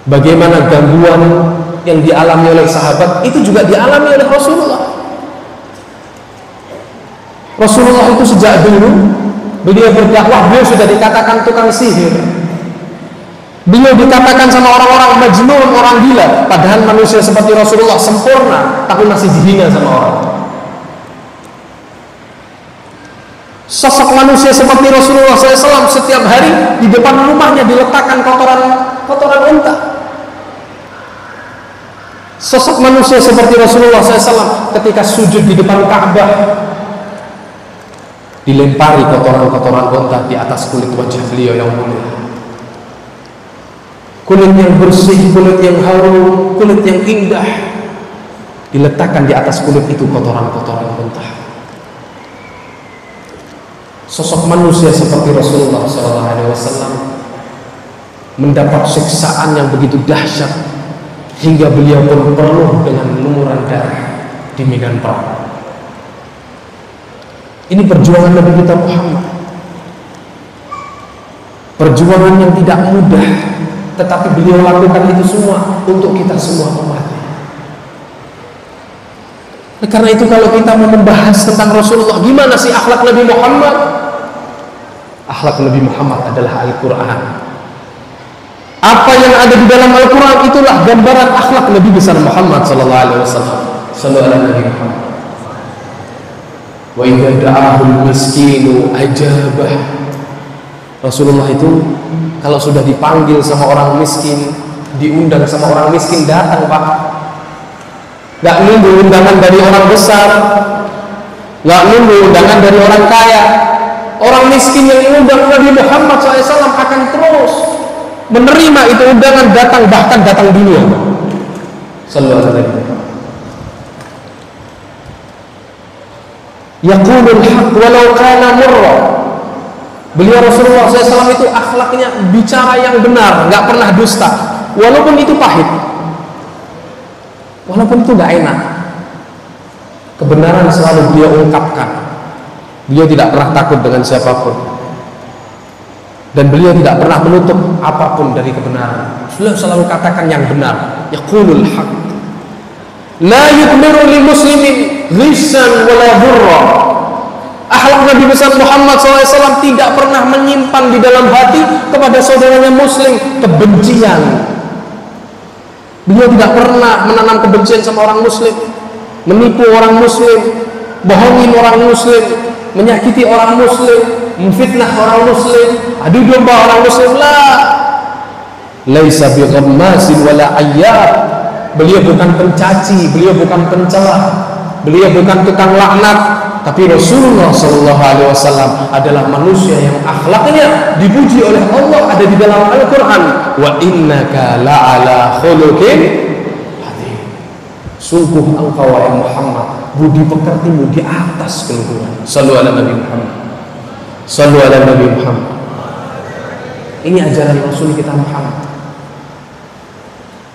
Speaker 1: Bagaimana gangguan yang dialami oleh sahabat itu juga dialami oleh Rasulullah. Rasulullah itu sejak dulu beliau berdakwah, beliau sudah dikatakan tukang sihir. Beliau dikatakan sama orang-orang majnun, orang gila. Padahal manusia seperti Rasulullah sempurna, tapi masih dihina sama orang. Sosok manusia seperti Rasulullah SAW setiap hari di depan rumahnya diletakkan kotoran unta. Sosok manusia seperti Rasulullah SAW ketika sujud di depan Ka'bah dilempari kotoran-kotoran unta di atas kulit wajah beliau yang mulia. Kulit yang bersih, kulit yang harum, kulit yang indah diletakkan di atas kulit itu kotoran-kotoran unta. Sosok manusia seperti Rasulullah SAW mendapat siksaan yang begitu dahsyat hingga beliau pun penuh dengan lumuran darah di medan perang. Ini perjuangan Nabi kita Muhammad, perjuangan yang tidak mudah, tetapi beliau lakukan itu semua untuk kita semua umatnya. Karena itu kalau kita mau membahas tentang Rasulullah, gimana sih akhlak Nabi Muhammad? Akhlak Nabi Muhammad adalah Al-Quran. Apa yang ada di dalam Al-Quran itulah gambaran akhlak Nabi besar Muhammad sallallahu alaihi wasallam. Sallallahu alaihi wasallam. Wa idza da'ahul miskinu ajabah. Rasulullah itu kalau sudah dipanggil sama orang miskin, diundang sama orang miskin, datang Pak. Gak nunggu undangan dari orang besar, gak nunggu undangan dari orang kaya. Orang miskin yang diundang Nabi Muhammad SAW akan terus menerima itu undangan, datang, bahkan datang dunia. Sallallahu alaihi wasallam. Yaqulul haqq walau kana murra. Beliau Rasulullah SAW itu akhlaknya bicara yang benar, nggak pernah dusta, walaupun itu pahit, walaupun itu nggak enak. Kebenaran selalu beliau ungkapkan. Beliau tidak pernah takut dengan siapapun, dan beliau tidak pernah menutup apapun dari kebenaran. Beliau selalu katakan yang benar. Yaqulul haqq la yukmiru lil muslimin ghissan wala burra. Akhlak Nabi besar Muhammad SAW tidak pernah menyimpan di dalam hati kepada saudaranya muslim kebencian. Beliau tidak pernah menanam kebencian sama orang muslim, menipu orang muslim, bohongin orang muslim, menyakiti orang muslim, memfitnah orang muslim, adu domba orang muslim. Laisa bi ghammasin wala ayyab. Beliau bukan pencaci, beliau bukan pencela, beliau bukan tukang laknat. Tapi Rasulullah SAW adalah manusia yang akhlaknya dipuji oleh Allah, ada di dalam Al-Quran. Wa innaka la'ala khuluqin adzim. Sungguh engkau wahai Muhammad, budi pekertimu di atas keluhuran. Sallu ala Nabi Muhammad. Sallu ala Nabi Muhammad. Ini ajaran Rasul kita Muhammad.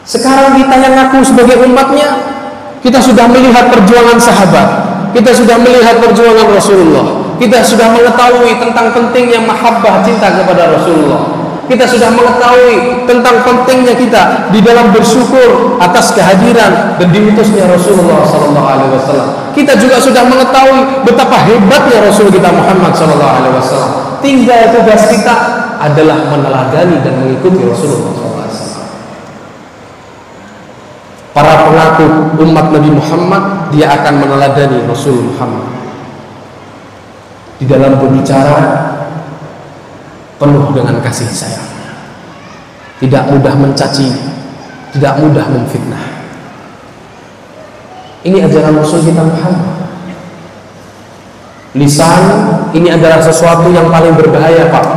Speaker 1: Sekarang kita yang ngaku sebagai umatnya, kita sudah melihat perjuangan sahabat, kita sudah melihat perjuangan Rasulullah, kita sudah mengetahui tentang pentingnya mahabbah, cinta kepada Rasulullah, kita sudah mengetahui tentang pentingnya kita di dalam bersyukur atas kehadiran dan diutusnya Rasulullah SAW. Kita juga sudah mengetahui betapa hebatnya Rasul kita Muhammad SAW. Tinggal tugas kita adalah meneladani dan mengikuti Rasulullah SAW. Para pengaku umat Nabi Muhammad, dia akan meneladani Rasul Muhammad di dalam berbicara penuh dengan kasih sayang, tidak mudah mencaci, tidak mudah memfitnah. Ini ajaran Rasul kita Muhammad. Lisan ini adalah sesuatu yang paling berbahaya, Pak.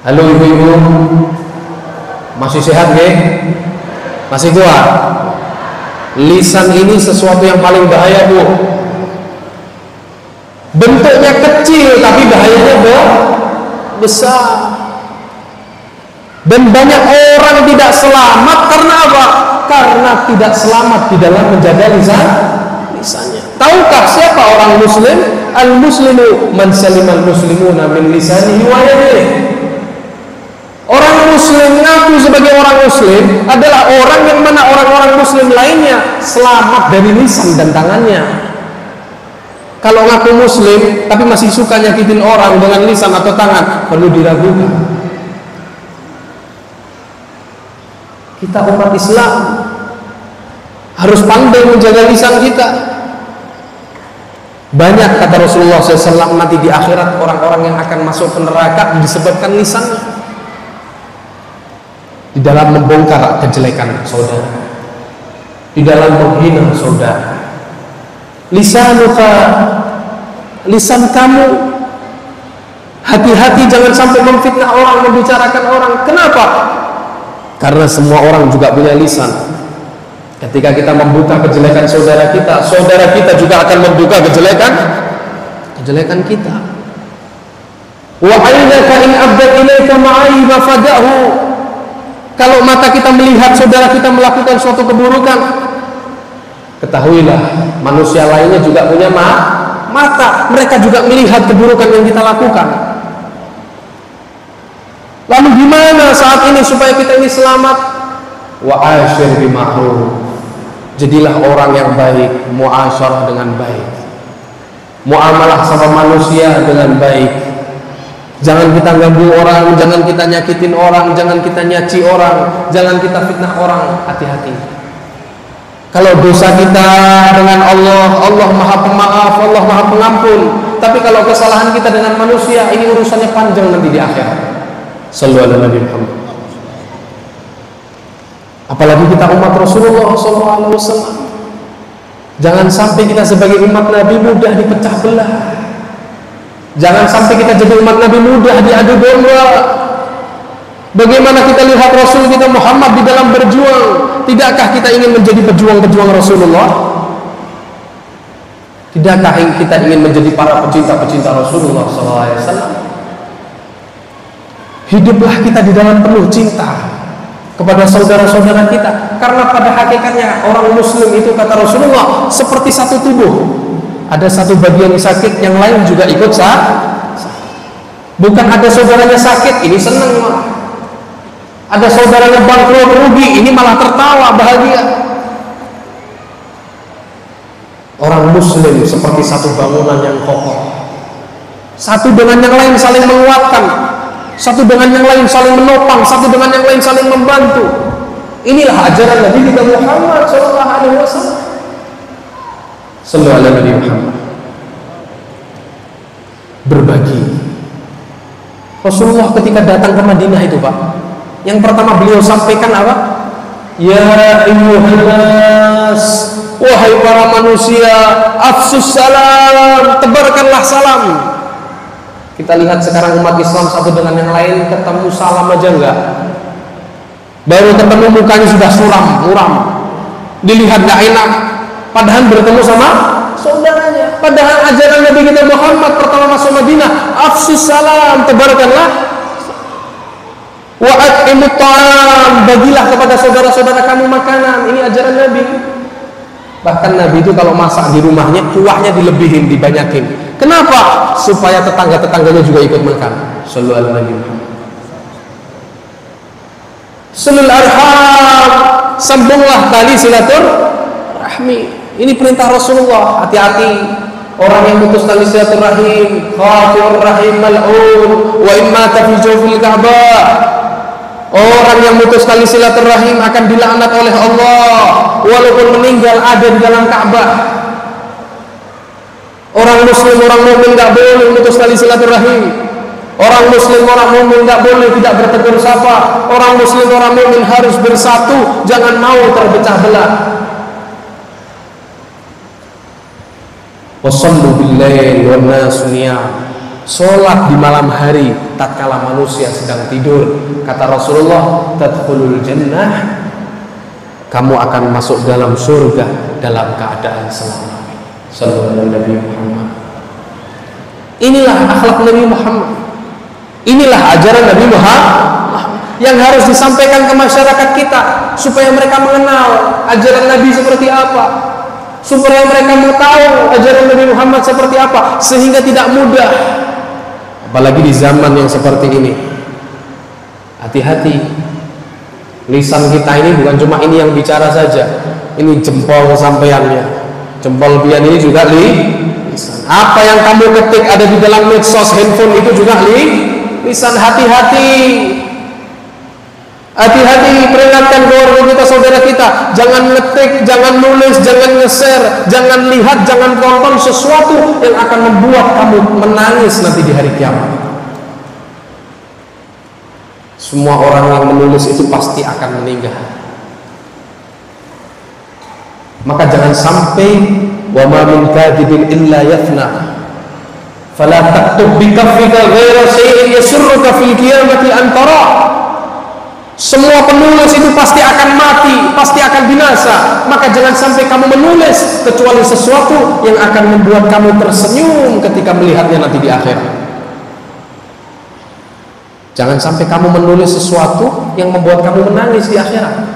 Speaker 1: Halo ibu-ibu, masih sehat nggih? Masih kuat? Lisan ini sesuatu yang paling bahaya, Bu. Bentuknya kecil tapi bahayanya besar. Dan banyak orang tidak selamat karena apa? Karena tidak selamat di dalam menjaga lisan. lisannya. Tahukah siapa orang muslim? Al-muslimu man salimal muslimuna min lisanihi wa yadihi. Orang muslim ngaku sebagai orang muslim adalah orang yang mana orang-orang muslim lainnya selamat dari lisan dan tangannya. Kalau ngaku muslim tapi masih suka nyakitin orang dengan lisan atau tangan, perlu diragukan. Kita umat Islam harus pandai menjaga lisan kita. Banyak kata Rasulullah SAW nanti di akhirat orang-orang yang akan masuk ke neraka disebabkan lisannya, di dalam membongkar kejelekan saudara, di dalam menghina saudara. Lisanuka, lisan kamu, hati-hati jangan sampai memfitnah orang, membicarakan orang. Kenapa? Karena semua orang juga punya lisan. Ketika kita membuka kejelekan saudara kita juga akan membuka kejelekan kita. Wa aynaka in abdat ilaika ma'aiba fadahu. Kalau mata kita melihat saudara kita melakukan suatu keburukan, ketahuilah manusia lainnya juga punya mata, mereka juga melihat keburukan yang kita lakukan. Lalu gimana saat ini supaya kita ini selamat? Wa asyir bima'ruf. Jadilah orang yang baik, muasyarah dengan baik, muamalah sama manusia dengan baik. Jangan kita ganggu orang, jangan kita nyakitin orang, jangan kita nyaci orang, jangan kita fitnah orang. Hati-hati. Kalau dosa kita dengan Allah, Allah Maha Pemaaf, Allah Maha Pengampun. Tapi kalau kesalahan kita dengan manusia, ini urusannya panjang nanti di akhirat. Sallallahu alaihi wasallam. Apalagi kita umat Rasulullah sallallahu alaihi wasallam. Jangan sampai kita sebagai umat Nabi mudah dipecah belah. Jangan sampai kita jadi umat Nabi mudah diadu domba. Bagaimana kita lihat Rasul kita Muhammad di dalam berjuang? Tidakkah kita ingin menjadi pejuang-pejuang Rasulullah? Tidakkah kita ingin menjadi para pecinta-pecinta Rasulullah SAW? Hiduplah kita di dalam penuh cinta kepada saudara-saudara kita. Karena pada hakikatnya orang Muslim itu kata Rasulullah seperti satu tubuh. Ada satu bagian sakit, yang lain juga ikut sakit. Bukan ada saudaranya sakit, ini senang malah. Ada saudaranya bangkrut rugi, ini malah tertawa bahagia. Orang Muslim seperti satu bangunan yang kokoh, satu dengan yang lain saling menguatkan, satu dengan yang lain saling menopang, satu dengan yang lain saling membantu. Inilah ajaran Nabi kita Muhammad sallallahu alaihi wasallam. Sallallahu alaihi Muhammad. Berbagi. Rasulullah ketika datang ke Madinah itu, Pak, yang pertama beliau sampaikan apa? Ya ayyuhannas, wahai para manusia, afsus salam, tebarkanlah salam. Kita lihat sekarang umat Islam satu dengan yang lain ketemu salam aja enggak. Baru ketemu mukanya sudah muram. Dilihat enggak enak. Padahal bertemu sama saudaranya. Padahal ajaran Nabi kita Muhammad pertama masuk Madinah, afsus salam, tebarkanlah. Wa at'imut ta'am, bagilah kepada saudara-saudara kamu makanan. Ini ajaran Nabi. Bahkan Nabi itu kalau masak di rumahnya, kuahnya dilebihin, dibanyakin. Kenapa? Supaya tetangga-tetangganya juga ikut makan. Sallallahu alaihi wasallam. Sulul arham, sambunglah tali silaturahmi. Ini perintah Rasulullah. Hati-hati orang yang putus tali silaturahim, khatir rahim mal'un wa imma fi jawfil Ka'bah. Orang yang putus tali silaturahim akan dilaknat oleh Allah walaupun meninggal ada di dalam Ka'bah. Orang muslim, orang mukmin enggak boleh putus tali silaturahim. Orang muslim, orang mukmin enggak boleh tidak bertegur sapa. Orang muslim, orang mukmin harus bersatu, jangan mau terpecah belah. Wassallu bil-lail wan nasu niyam. Salat di malam hari tatkala manusia sedang tidur. Kata Rasulullah, tadkhulul jannah, kamu akan masuk dalam surga dalam keadaan selamat. Sallallahu alaihi Muhammad. Inilah akhlak Nabi Muhammad. Inilah ajaran Nabi Muhammad yang harus disampaikan ke masyarakat kita supaya mereka mengenal ajaran Nabi seperti apa. supaya mereka mau tahu ajaran Nabi Muhammad seperti apa, sehingga tidak mudah. Apalagi di zaman yang seperti ini. Hati-hati, lisan kita ini bukan cuma ini yang bicara saja, ini jempol sampeannya, jempol pian ini juga lisan. Apa yang kamu ketik ada di dalam medsos, handphone itu juga lisan. Hati-hati, hati-hati, peringatkan keluarga kita, saudara kita, jangan ngetik, jangan nulis, jangan nge-share, jangan lihat, jangan tonton sesuatu yang akan membuat kamu menangis nanti di hari kiamat. Semua orang yang menulis itu pasti akan meninggal. Maka jangan sampai wa ma min kadhibin illa yafna fala taktub bi kaffika ghaira shay'in yasurruka fil qiyamati an tara. Semua penulis itu pasti akan mati, pasti akan binasa. Maka jangan sampai kamu menulis kecuali sesuatu yang akan membuat kamu tersenyum ketika melihatnya nanti di akhirat. Jangan sampai kamu menulis sesuatu yang membuat kamu menangis di akhirat.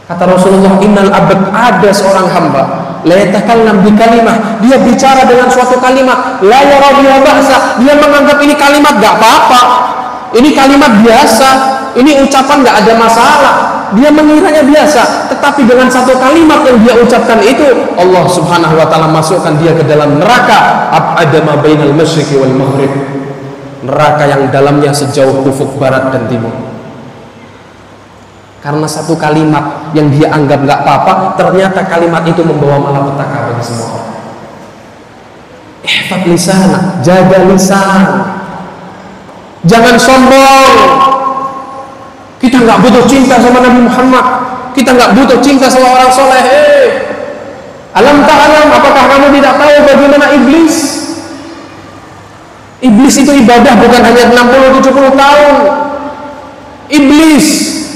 Speaker 1: Kata Rasulullah, innal abad, ada seorang hamba la yatakallam bi kalimah, dia bicara dengan suatu kalimat la yara biha ba'sa, dia menganggap ini kalimat gak apa-apa, ini kalimat biasa, ini ucapan gak ada masalah, dia mengiranya biasa. Tetapi dengan satu kalimat yang dia ucapkan itu, Allah subhanahu wa ta'ala masukkan dia ke dalam neraka ab'adama bainal masyriqi wal maghrib, neraka yang dalamnya sejauh ufuk barat dan timur. Karena satu kalimat yang dia anggap gak apa-apa, ternyata kalimat itu membawa malapetaka bagi semua orang. Ihfad lisana, jaga lisan, jangan sombong. Kita gak butuh cinta sama Nabi Muhammad, kita gak butuh cinta sama orang soleh. Alam ta'alam, apakah kamu tidak tahu bagaimana iblis? Iblis itu ibadah bukan hanya 60-70 tahun. Iblis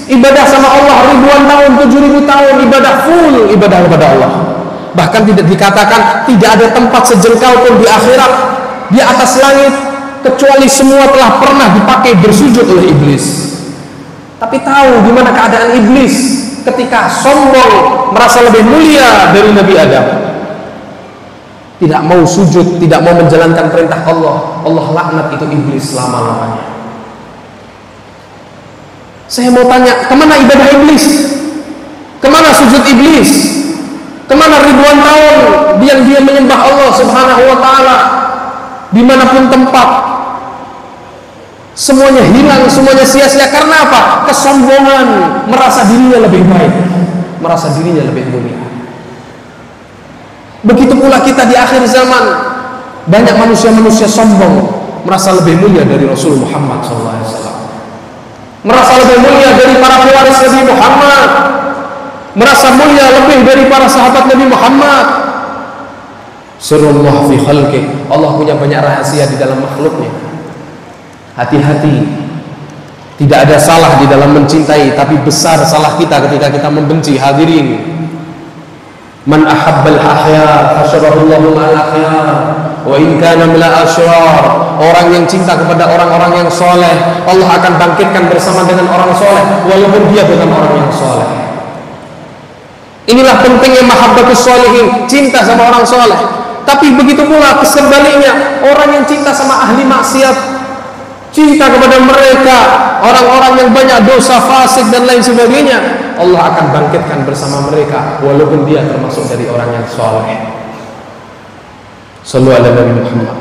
Speaker 1: ibadah sama Allah ribuan tahun, 7.000 tahun, ibadah full, ibadah kepada Allah. Bahkan tidak dikatakan tidak ada tempat sejengkal pun di akhirat, di atas langit, kecuali semua telah pernah dipakai bersujud oleh iblis. Tapi tahu di mana keadaan iblis ketika sombong, merasa lebih mulia dari Nabi Adam, tidak mau sujud, tidak mau menjalankan perintah Allah. Allah laknat itu iblis selama-lamanya. Saya mau tanya, kemana ibadah iblis? Kemana sujud iblis? Kemana ribuan tahun dia menyembah Allah subhanahu wa ta'ala dimanapun tempat? Semuanya hilang, semuanya sia-sia. Karena apa? Kesombongan, merasa dirinya lebih baik, merasa dirinya lebih mulia. Begitu pula kita di akhir zaman, banyak manusia-manusia sombong, merasa lebih mulia dari Rasul Muhammad SAW, merasa lebih mulia dari para pewaris Nabi Muhammad, merasa mulia lebih dari para sahabat Nabi Muhammad. Sirrullah fi khalqih, Allah punya banyak rahasia di dalam makhluknya. Hati-hati, tidak ada salah di dalam mencintai, tapi besar salah kita ketika kita membenci. Hadirin, man ahabbal akhyar hasyarahullahu ma'al akhyar wa in kana minal asyrar. Orang yang cinta kepada orang-orang yang soleh, Allah akan bangkitkan bersama dengan orang soleh walaupun dia bukan orang yang soleh. Inilah pentingnya mahabbatus sholihin, cinta sama orang soleh. Tapi begitu pula sebaliknya, orang yang cinta sama ahli maksiat, cinta kepada mereka, orang-orang yang banyak dosa, fasik dan lain sebagainya, Allah akan bangkitkan bersama mereka walaupun dia termasuk dari orang yang soleh. Sallu ala Nabi Muhammad.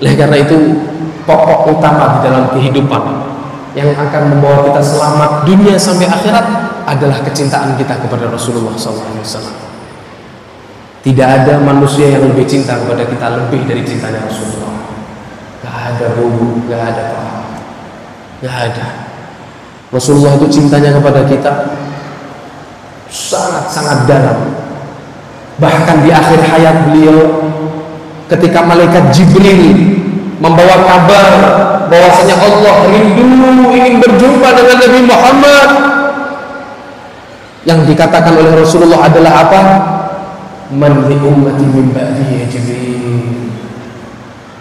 Speaker 1: Oleh karena itu, pokok utama di dalam kehidupan yang akan membawa kita selamat dunia sampai akhirat adalah kecintaan kita kepada Rasulullah SAW. Tidak ada manusia yang lebih cinta kepada kita lebih dari cintanya Rasulullah. Gak ada bubu, gak ada apa, gak ada. Rasulullah itu cintanya kepada kita sangat-sangat dalam. Bahkan di akhir hayat beliau, ketika malaikat Jibril membawa kabar bahwasanya Allah rindu ingin berjumpa dengan Nabi Muhammad, yang dikatakan oleh Rasulullah adalah apa? Man li ummati min ba'di ya Jibril.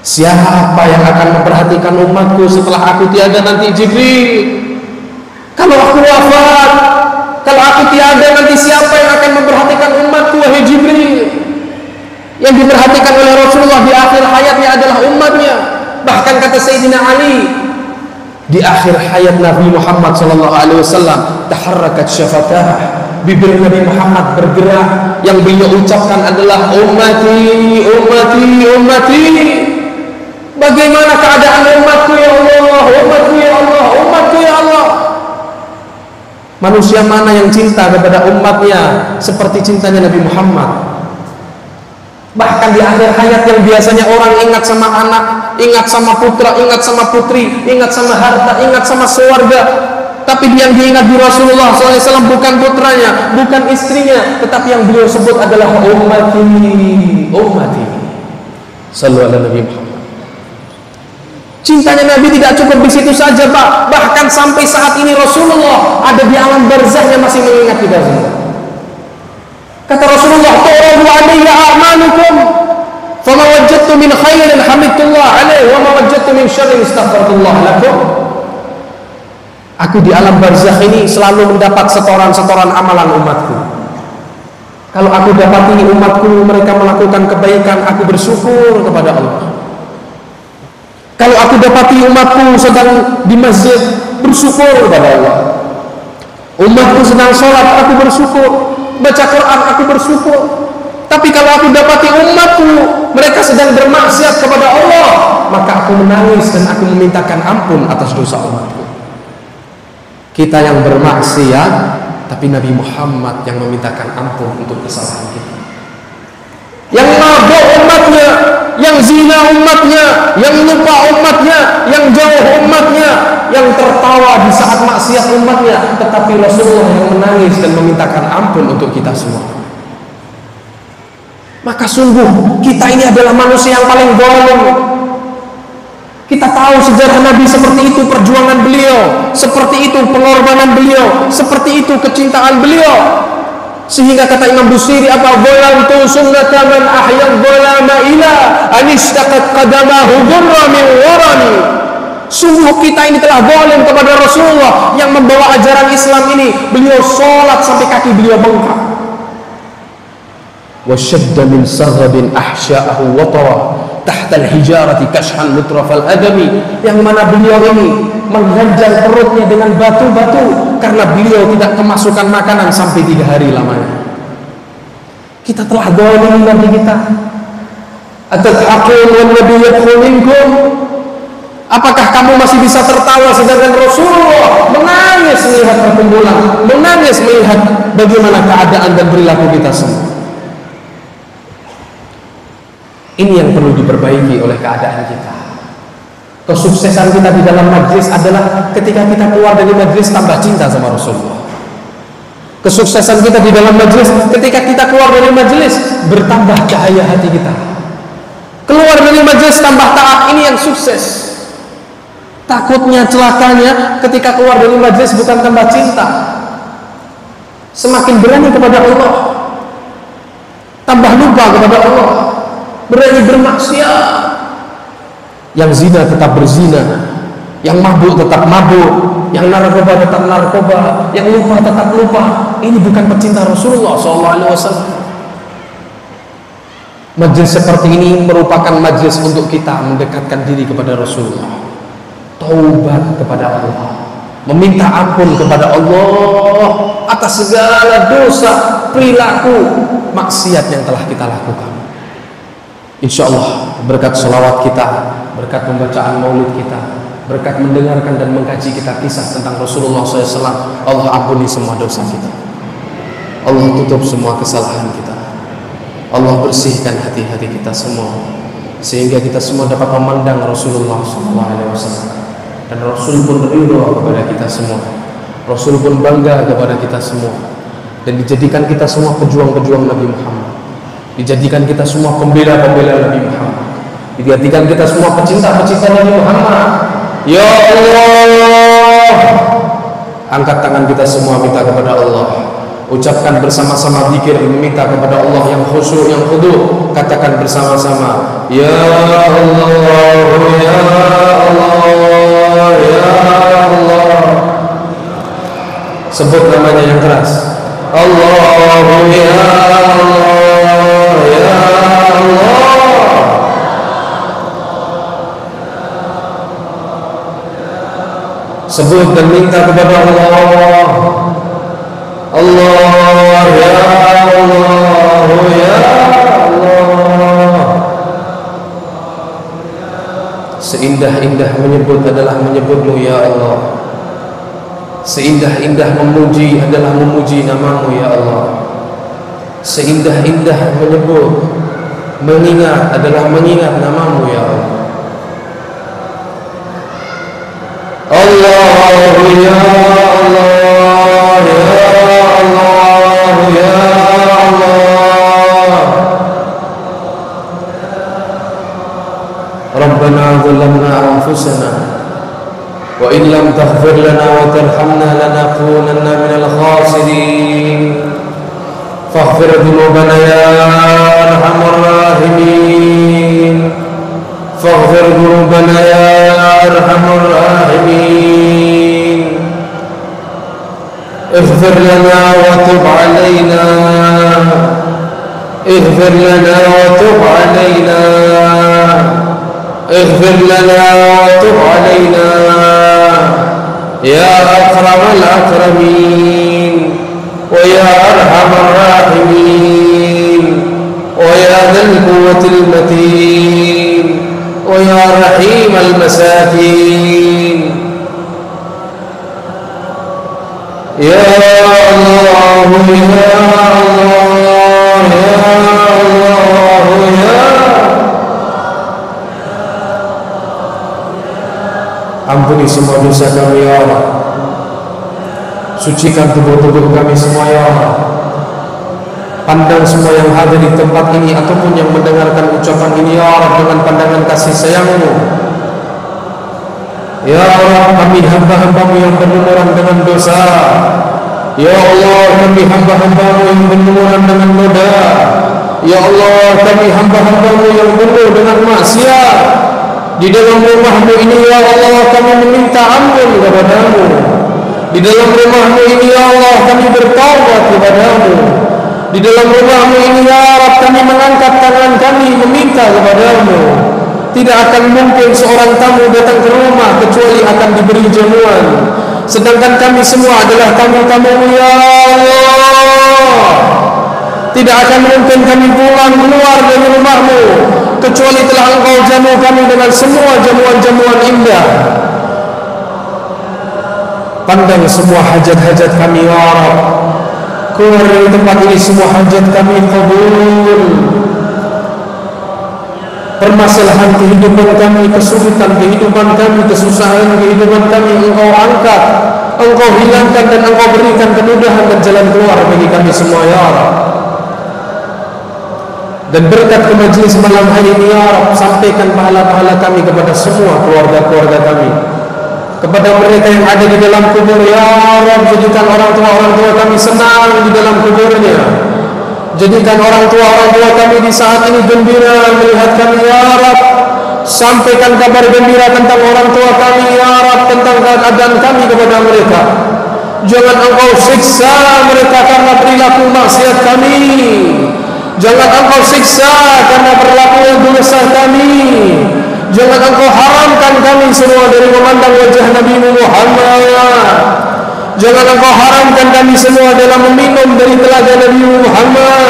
Speaker 1: Siapa yang akan memperhatikan umatku setelah aku tiada nanti? Jibril. Kalau aku wafat, Kalau aku tiada, nanti siapa yang akan memperhatikan umatku, wahai Jibril? Yang diperhatikan oleh Rasulullah di akhir hayatnya adalah umatnya. Bahkan kata Sayyidina Ali, di akhir hayat Nabi Muhammad SAW, taharrakat syafatah, bibir Nabi Muhammad bergerak, yang beliau ucapkan adalah ummati, ummati, ummati. Bagaimana keadaan umatku ya Allah, umatku ya Allah, umatku ya Allah. Manusia mana yang cinta kepada umatnya seperti cintanya Nabi Muhammad? Bahkan di akhir hayat yang biasanya orang ingat sama anak, ingat sama putra, ingat sama putri, ingat sama harta, ingat sama keluarga, tapi yang diingat di Rasulullah SAW bukan putranya, bukan istrinya, tetapi yang beliau sebut adalah ummati, ummati. Sallu ala Nabi Muhammad. Cintanya Nabi tidak cukup di situ saja, Pak. Bahkan sampai saat ini Rasulullah ada di alam barzahnya masih mengingat kita semua. Kata Rasulullah, "Ta'udu alayya a'malukum, fama wajadtu min khairin hamidullah alaihi, wa ma wajadtu min syarrin astaghfirullah lakum." Aku di alam barzakh ini selalu mendapat setoran-setoran amalan umatku. Kalau aku dapati umatku mereka melakukan kebaikan, aku bersyukur kepada Allah. Kalau aku dapati umatku sedang di masjid, bersyukur kepada Allah. Umatku sedang sholat, aku bersyukur. Baca Quran, aku bersyukur. Tapi kalau aku dapati umatku mereka sedang bermaksiat kepada Allah, maka aku menangis dan aku memintakan ampun atas dosa umatku. Kita yang bermaksiat, tapi Nabi Muhammad yang memintakan ampun untuk kesalahan kita. Yang mabuk umatnya, yang zina umatnya, yang lupa umatnya, yang jauh umatnya, yang tertawa di saat maksiat umatnya, tetapi Rasulullah yang menangis dan memintakan ampun untuk kita semua. Maka sungguh kita ini adalah manusia yang paling zalim. Kita tahu sejarah Nabi seperti itu, perjuangan beliau, seperti itu pengorbanan beliau, seperti itu kecintaan beliau. Sehingga kata Imam Busiri, apa zalamtu sunnata man ahya dzalama ila anishtaqat qadamahu dhurra min warani. Sungguh kita ini telah zalim kepada Rasulullah yang membawa ajaran Islam ini. Beliau sholat sampai kaki beliau bengkak. Wa shadda min saghabin ahsya'ahu wa tara tahta al-hijarati kashhan mutrafal adami. Yang mana beliau ini mengganjal perutnya dengan batu-batu karena beliau tidak kemasukan makanan sampai 3 hari lamanya. Kita telah zalim Nabi kita. Atadhaqun wan nabiy yadkhul minkum. Apakah kamu masih bisa tertawa sedangkan Rasulullah menangis melihat perkumpulan, menangis melihat bagaimana keadaan dan perilaku kita semua. Ini yang perlu diperbaiki oleh keadaan kita. Kesuksesan kita di dalam majlis adalah ketika kita keluar dari majlis tambah cinta sama Rasulullah. Kesuksesan kita di dalam majlis ketika kita keluar dari majlis bertambah cahaya hati kita. Keluar dari majlis tambah taat, ini yang sukses. Takutnya celakanya ketika keluar dari majlis bukan tambah cinta, semakin berani kepada Allah, tambah lupa kepada Allah, berani bermaksiat. Yang zina tetap berzina, yang mabuk tetap mabuk, yang narkoba tetap narkoba, yang lupa tetap lupa. Ini bukan pecinta Rasulullah SAW. Majlis seperti ini merupakan majlis untuk kita mendekatkan diri kepada Rasulullah, taubat kepada Allah, meminta ampun kepada Allah atas segala dosa, perilaku, maksiat yang telah kita lakukan. Insya Allah berkat salawat kita, berkat pembacaan maulid kita, berkat mendengarkan dan mengkaji kita kisah tentang Rasulullah SAW, Allah ampuni semua dosa kita, Allah tutup semua kesalahan kita, Allah bersihkan hati-hati kita semua, sehingga kita semua dapat memandang Rasulullah SAW. Dan Rasul pun ridho kepada kita semua, Rasul pun bangga kepada kita semua, dan dijadikan kita semua pejuang-pejuang Nabi Muhammad, dijadikan kita semua pembela-pembela Nabi Muhammad, dijadikan kita semua pecinta-pecinta Nabi Muhammad. Ya Allah, angkat tangan kita semua minta kepada Allah, ucapkan bersama-sama zikir, meminta kepada Allah yang khusyuk, yang khudu. Katakan bersama-sama, Ya Allah, Ya Allah, Ya Allah. Sebut namanya yang keras. Allahu ya Allah ya Allah. Sebut dan minta kepada Allah. Allah ya Allah ya Allah. Seindah-indah menyebut adalah menyebut-Mu ya Allah. Seindah-indah memuji adalah memuji nama-Mu ya Allah. Seindah-indah menyebut, mengingat adalah mengingat nama-Mu ya Allah. Allahu ya Allah ya Allah ya Allah. Rabbana zalamna anfusana wa in lam taghfir lana wa tarhamna lanakunanna minal khasirin. Faghfir dhunubana ya arhamar rahimin. Faghfir dhunubana ya arhamar rahimin. Ighfir lana wa tub alaina. Ighfir lana wa tub alaina. Ighfir lana wa tub alaina ya akramal akramin wa ya arhamar rahimin wa ya dhal quwwatil matin wa ya rahimal masakin. Ya Allah ya Allah ya Allah ya. Ampuni semua dosa kami ya Allah. Sucikan tubuh-tubuh kami semua ya Allah. Pandang semua yang hadir di tempat ini ataupun yang mendengarkan ucapan ini ya Allah dengan pandangan kasih sayang-Mu. Ya Allah, kami hamba-hamba-Mu yang berlumuran dengan dosa. Ya Allah, kami hamba-hamba-Mu yang berlumuran dengan noda. Ya Allah, kami hamba-hamba-Mu yang penuh dengan maksiat. Di dalam rumah-Mu ini ya Allah kami meminta ampun kepada-Mu. Di dalam rumah-Mu ini ya Allah kami bertaubat kepada-Mu. Di dalam rumah-Mu ini ya Allah kami mengangkat tangan kami meminta kepada-Mu. Tidak akan mungkin seorang tamu datang ke rumah kecuali akan diberi jamuan. Sedangkan kami semua adalah tamu-tamu-Mu ya Allah. Tidak akan mungkin kami pulang keluar dari rumah-Mu kecuali telah Engkau jamu kami dengan semua jamuan-jamuan indah. Pandang semua hajat-hajat kami ya Rabb. Keluar dari tempat ini semua hajat kami kabul. Permasalahan kehidupan kami, kesulitan kehidupan kami, kesusahan kehidupan kami Engkau angkat, Engkau hilangkan dan Engkau berikan kemudahan dan jalan keluar bagi kami semua ya Rabb. Dan berkat ke majlis malam hari ini ya Rabb, sampaikan pahala-pahala kami kepada semua keluarga-keluarga kami, kepada mereka yang ada di dalam kubur ya Rabb. Jadikan orang tua kami senang di dalam kuburnya. Jadikan orang tua kami di saat ini gembira melihat kami ya Rabb. Sampaikan kabar gembira tentang orang tua kami ya Rabb, tentang keadaan kami kepada mereka. Jangan Engkau siksa mereka karena perilaku maksiat kami. Jangan Engkau siksa karena perilaku dosa kami. Jangan Engkau haramkan kami semua dari memandang wajah Nabi Muhammad. Jangan Engkau haramkan kami semua dalam meminum dari telaga Nabi Muhammad.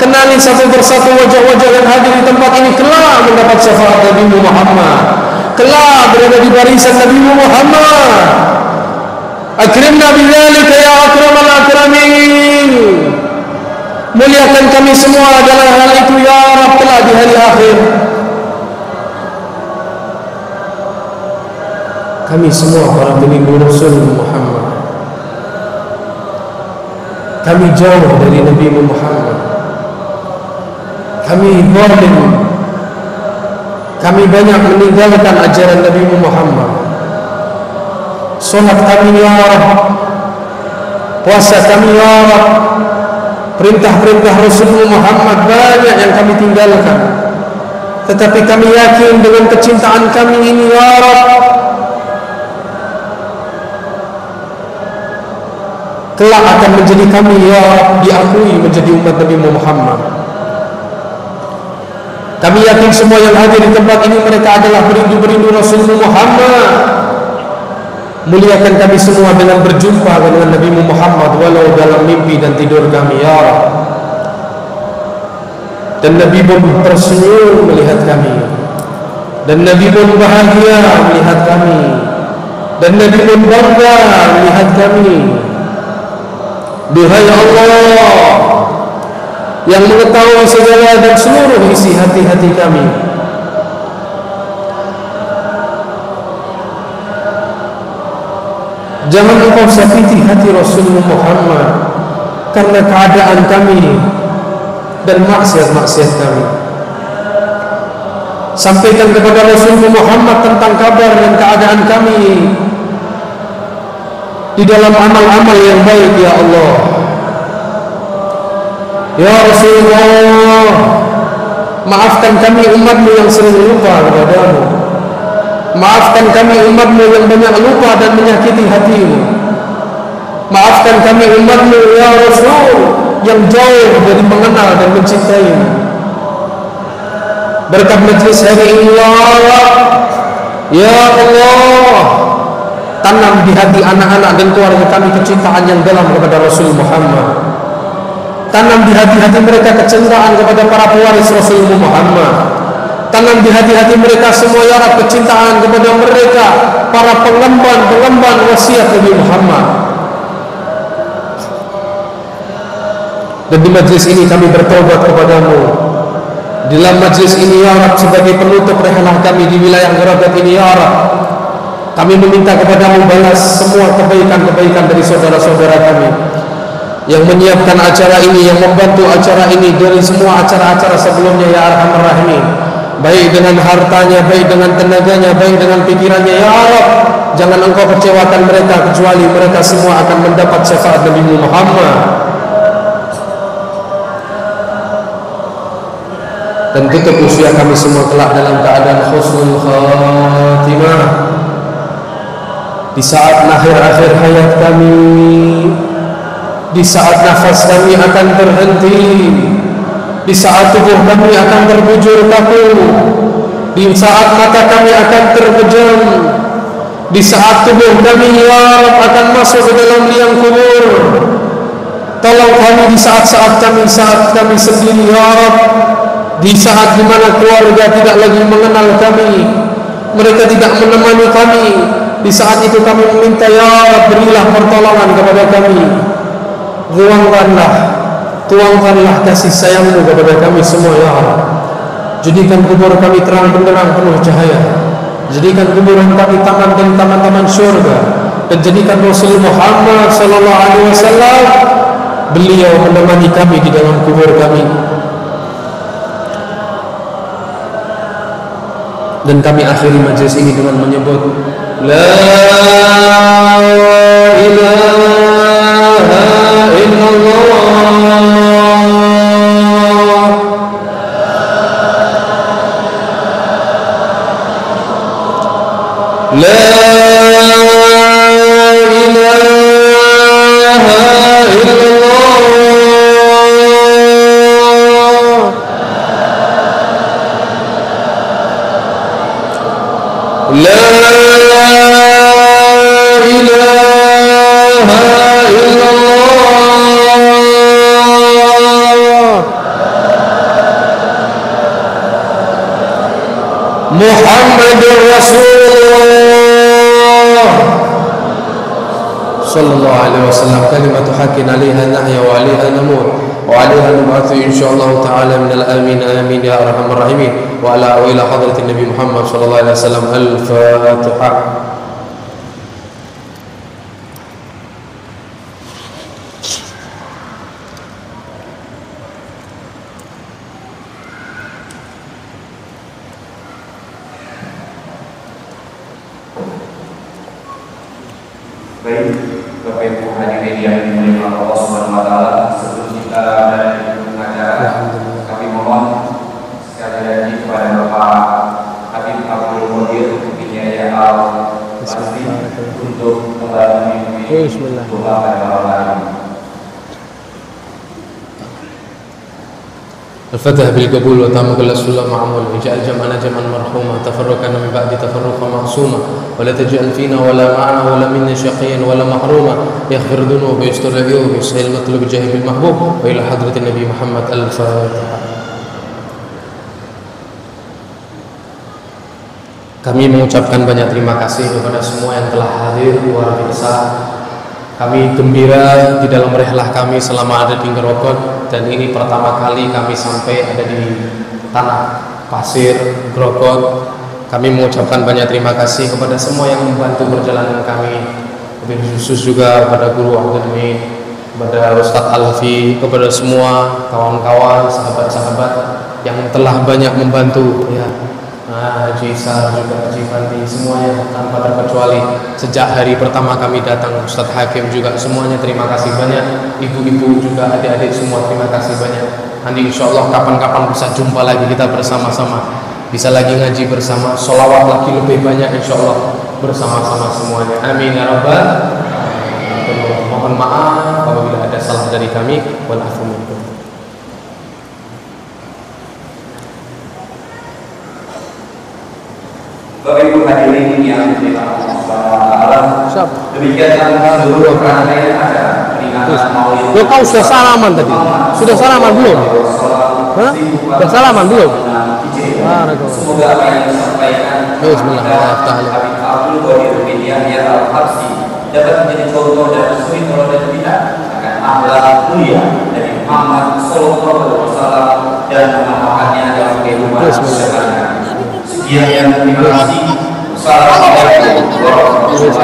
Speaker 1: Kenali satu persatu wajah-wajah yang hadir di tempat ini kelak mendapat syafaat Nabi Muhammad, kelak berada di barisan Nabi Muhammad. Akrimna bidzalika ya akramal akramin. Muliakan kami semua dalam hal itu ya Rabb kelak di hari akhir. Kami semua para pengikut Rasul Muhammad, kami jauh dari Nabi Muhammad. Kami zalim. Kami banyak meninggalkan ajaran Nabi Muhammad. Salat kami ya Rabb, puasa kami ya Rabb, perintah-perintah Rasul Muhammad banyak yang kami tinggalkan. Tetapi kami yakin dengan kecintaan kami ini ya Rabb, kelak akan menjadi kami ya diakui menjadi umat Nabi Muhammad. Kami yakin semua yang hadir di tempat ini mereka adalah berindu-berindu Rasulullah Muhammad. Muliakan kami semua dengan berjumpa dengan Nabi Muhammad walau dalam mimpi dan tidur kami ya Rabb. Dan Nabi pun tersenyum melihat kami, dan Nabi pun bahagia melihat kami, dan Nabi pun bangga melihat kami. Duhai Allah yang mengetahui segala dan seluruh isi hati-hati kami, jangan Engkau sakiti hati Rasulullah Muhammad karena keadaan kami dan maksiat-maksiat kami. Sampaikan kepada Rasulullah Muhammad tentang kabar dan keadaan kami di dalam amal-amal yang baik ya Allah. Ya Rasulullah, maafkan kami umatmu yang sering lupa kepadamu. Maafkan kami umatmu yang banyak lupa dan menyakiti hatimu. Maafkan kami umatmu ya Rasul yang jauh dari mengenal dan mencintaimu. Berkat majlis hari ini ya Allah, ya Allah, tanam di hati anak-anak dan keluarga kami kecintaan yang dalam kepada Rasul Muhammad. Tanam di hati-hati mereka kecintaan kepada para pewaris Rasulullah Muhammad. Tanam di hati-hati mereka semua ya Rabb kecintaan kepada mereka para pengemban wasiat Nabi Muhammad. Dan di majlis ini kami bertobat kepadamu. Di dalam majlis ini ya Rabb sebagai penutup rihlah kami di wilayah Gerabat ini ya Rabb, kami meminta kepadamu balas semua kebaikan-kebaikan dari saudara-saudara kami yang menyiapkan acara ini, yang membantu acara ini dari semua acara-acara sebelumnya ya Arhamar Rahimin, baik dengan hartanya, baik dengan tenaganya, baik dengan pikirannya ya Rabb. Jangan Engkau kecewakan mereka, kecuali mereka semua akan mendapat syafaat Nabi Muhammad. Dan tutup usia kami semua kelak dalam keadaan husnul khatimah di saat akhir-akhir hayat kami, di saat nafas kami akan terhenti, di saat tubuh kami akan terbujur kaku, di saat mata kami akan terpejam, di saat tubuh kami ya Rabb akan masuk ke dalam liang kubur. Tolong kami di saat-saat kami sendiri ya Rabb, di saat di mana keluarga tidak lagi mengenal kami, mereka tidak menemani kami. Di saat itu kami meminta ya Rabb, berilah pertolongan kepada kami. Tuangkanlah kasih sayangmu kepada kami semua ya Allah. Jadikan kubur kami terang benderang penuh cahaya. Jadikan kuburan kami taman dan taman-taman syurga. Dan jadikan Rasulullah Muhammad sallallahu alaihi wasallam beliau menemani kami di dalam kubur kami. Dan kami akhiri majlis ini dengan menyebut La ilaha illallah, La ilaha illallah, La Muhammadur Rasulullah sallallahu alaihi wasallam. Kalimatu haqqin 'alaiha nahya wa 'alaiha namut wa 'alaiha nub'atsu insyaallah ta'ala minal amin amin ya arhamar rahimin. Wa ala wa ila hadratin Nabi Muhammad sallallahu alaihi wasallam. Al-Fatihah.
Speaker 2: Baik, Bapak Ibu hadirin yang dimuliakan Allah Subhanahu wa taala, sebelum kita mulai acara, kami mohon sekali lagi kepada Bapak Habib Abdul Qadir Binjaya Al-Basri untuk kembali memimpin doa pada malam hari ini.
Speaker 1: الفتح بالقبول وتام كل سلم معمول اجعل جمعنا جمعا مرحوما تفرقنا من بعد تفرقا معصوما ولا تجعل فينا ولا معنا ولا منا شقيا ولا محروما يغفر ذنوب ويستر العيوب ويسهل المطلوب جاه بالمحبوب والى حضرة النبي محمد الفاتحة. Kami mengucapkan banyak terima kasih kepada semua yang telah hadir, luar biasa. Kami gembira di dalam rehlah kami selama ada di Grogol, dan ini pertama kali kami sampai ada di tanah pasir Grogol. Kami mengucapkan banyak terima kasih kepada semua yang membantu perjalanan kami, lebih khusus juga kepada Guru Akademi, kepada Ustadz Alfi, kepada semua kawan-kawan, sahabat-sahabat yang telah banyak membantu ya. Haji Sar juga, Haji Fanti, semuanya tanpa terkecuali sejak hari pertama kami datang. Ustadz Hakim juga, semuanya terima kasih banyak. Ibu-ibu juga, adik-adik semua terima kasih banyak. Nanti insya Allah kapan-kapan bisa jumpa lagi kita bersama-sama, bisa lagi ngaji bersama, sholawat lagi lebih banyak insya Allah bersama-sama semuanya. Amin ya rabbal alamin. Mohon maaf apabila ada salah dari kami. Walafuminkum.
Speaker 2: Bapak Ibu hadirin yang dimuliakan Allah Subhanahu wa taala. Demikianlah seluruh rangkaian acara peringatan Maulid.
Speaker 1: Loh, kau sudah salaman tadi? Sudah salaman belum? Hah? Sudah salaman belum?
Speaker 2: Semoga apa yang disampaikan Habib Abdul Qadir bin Yahya Al-Habsyi dapat menjadi contoh dan suri teladan kita akan akhlak mulia dari Muhammad sallallahu alaihi wasallam dan mengamalkannya dalam kehidupan sehari-hari. Sekian, terima kasih. Assalamualaikum warahmatullahi wabarakatuh.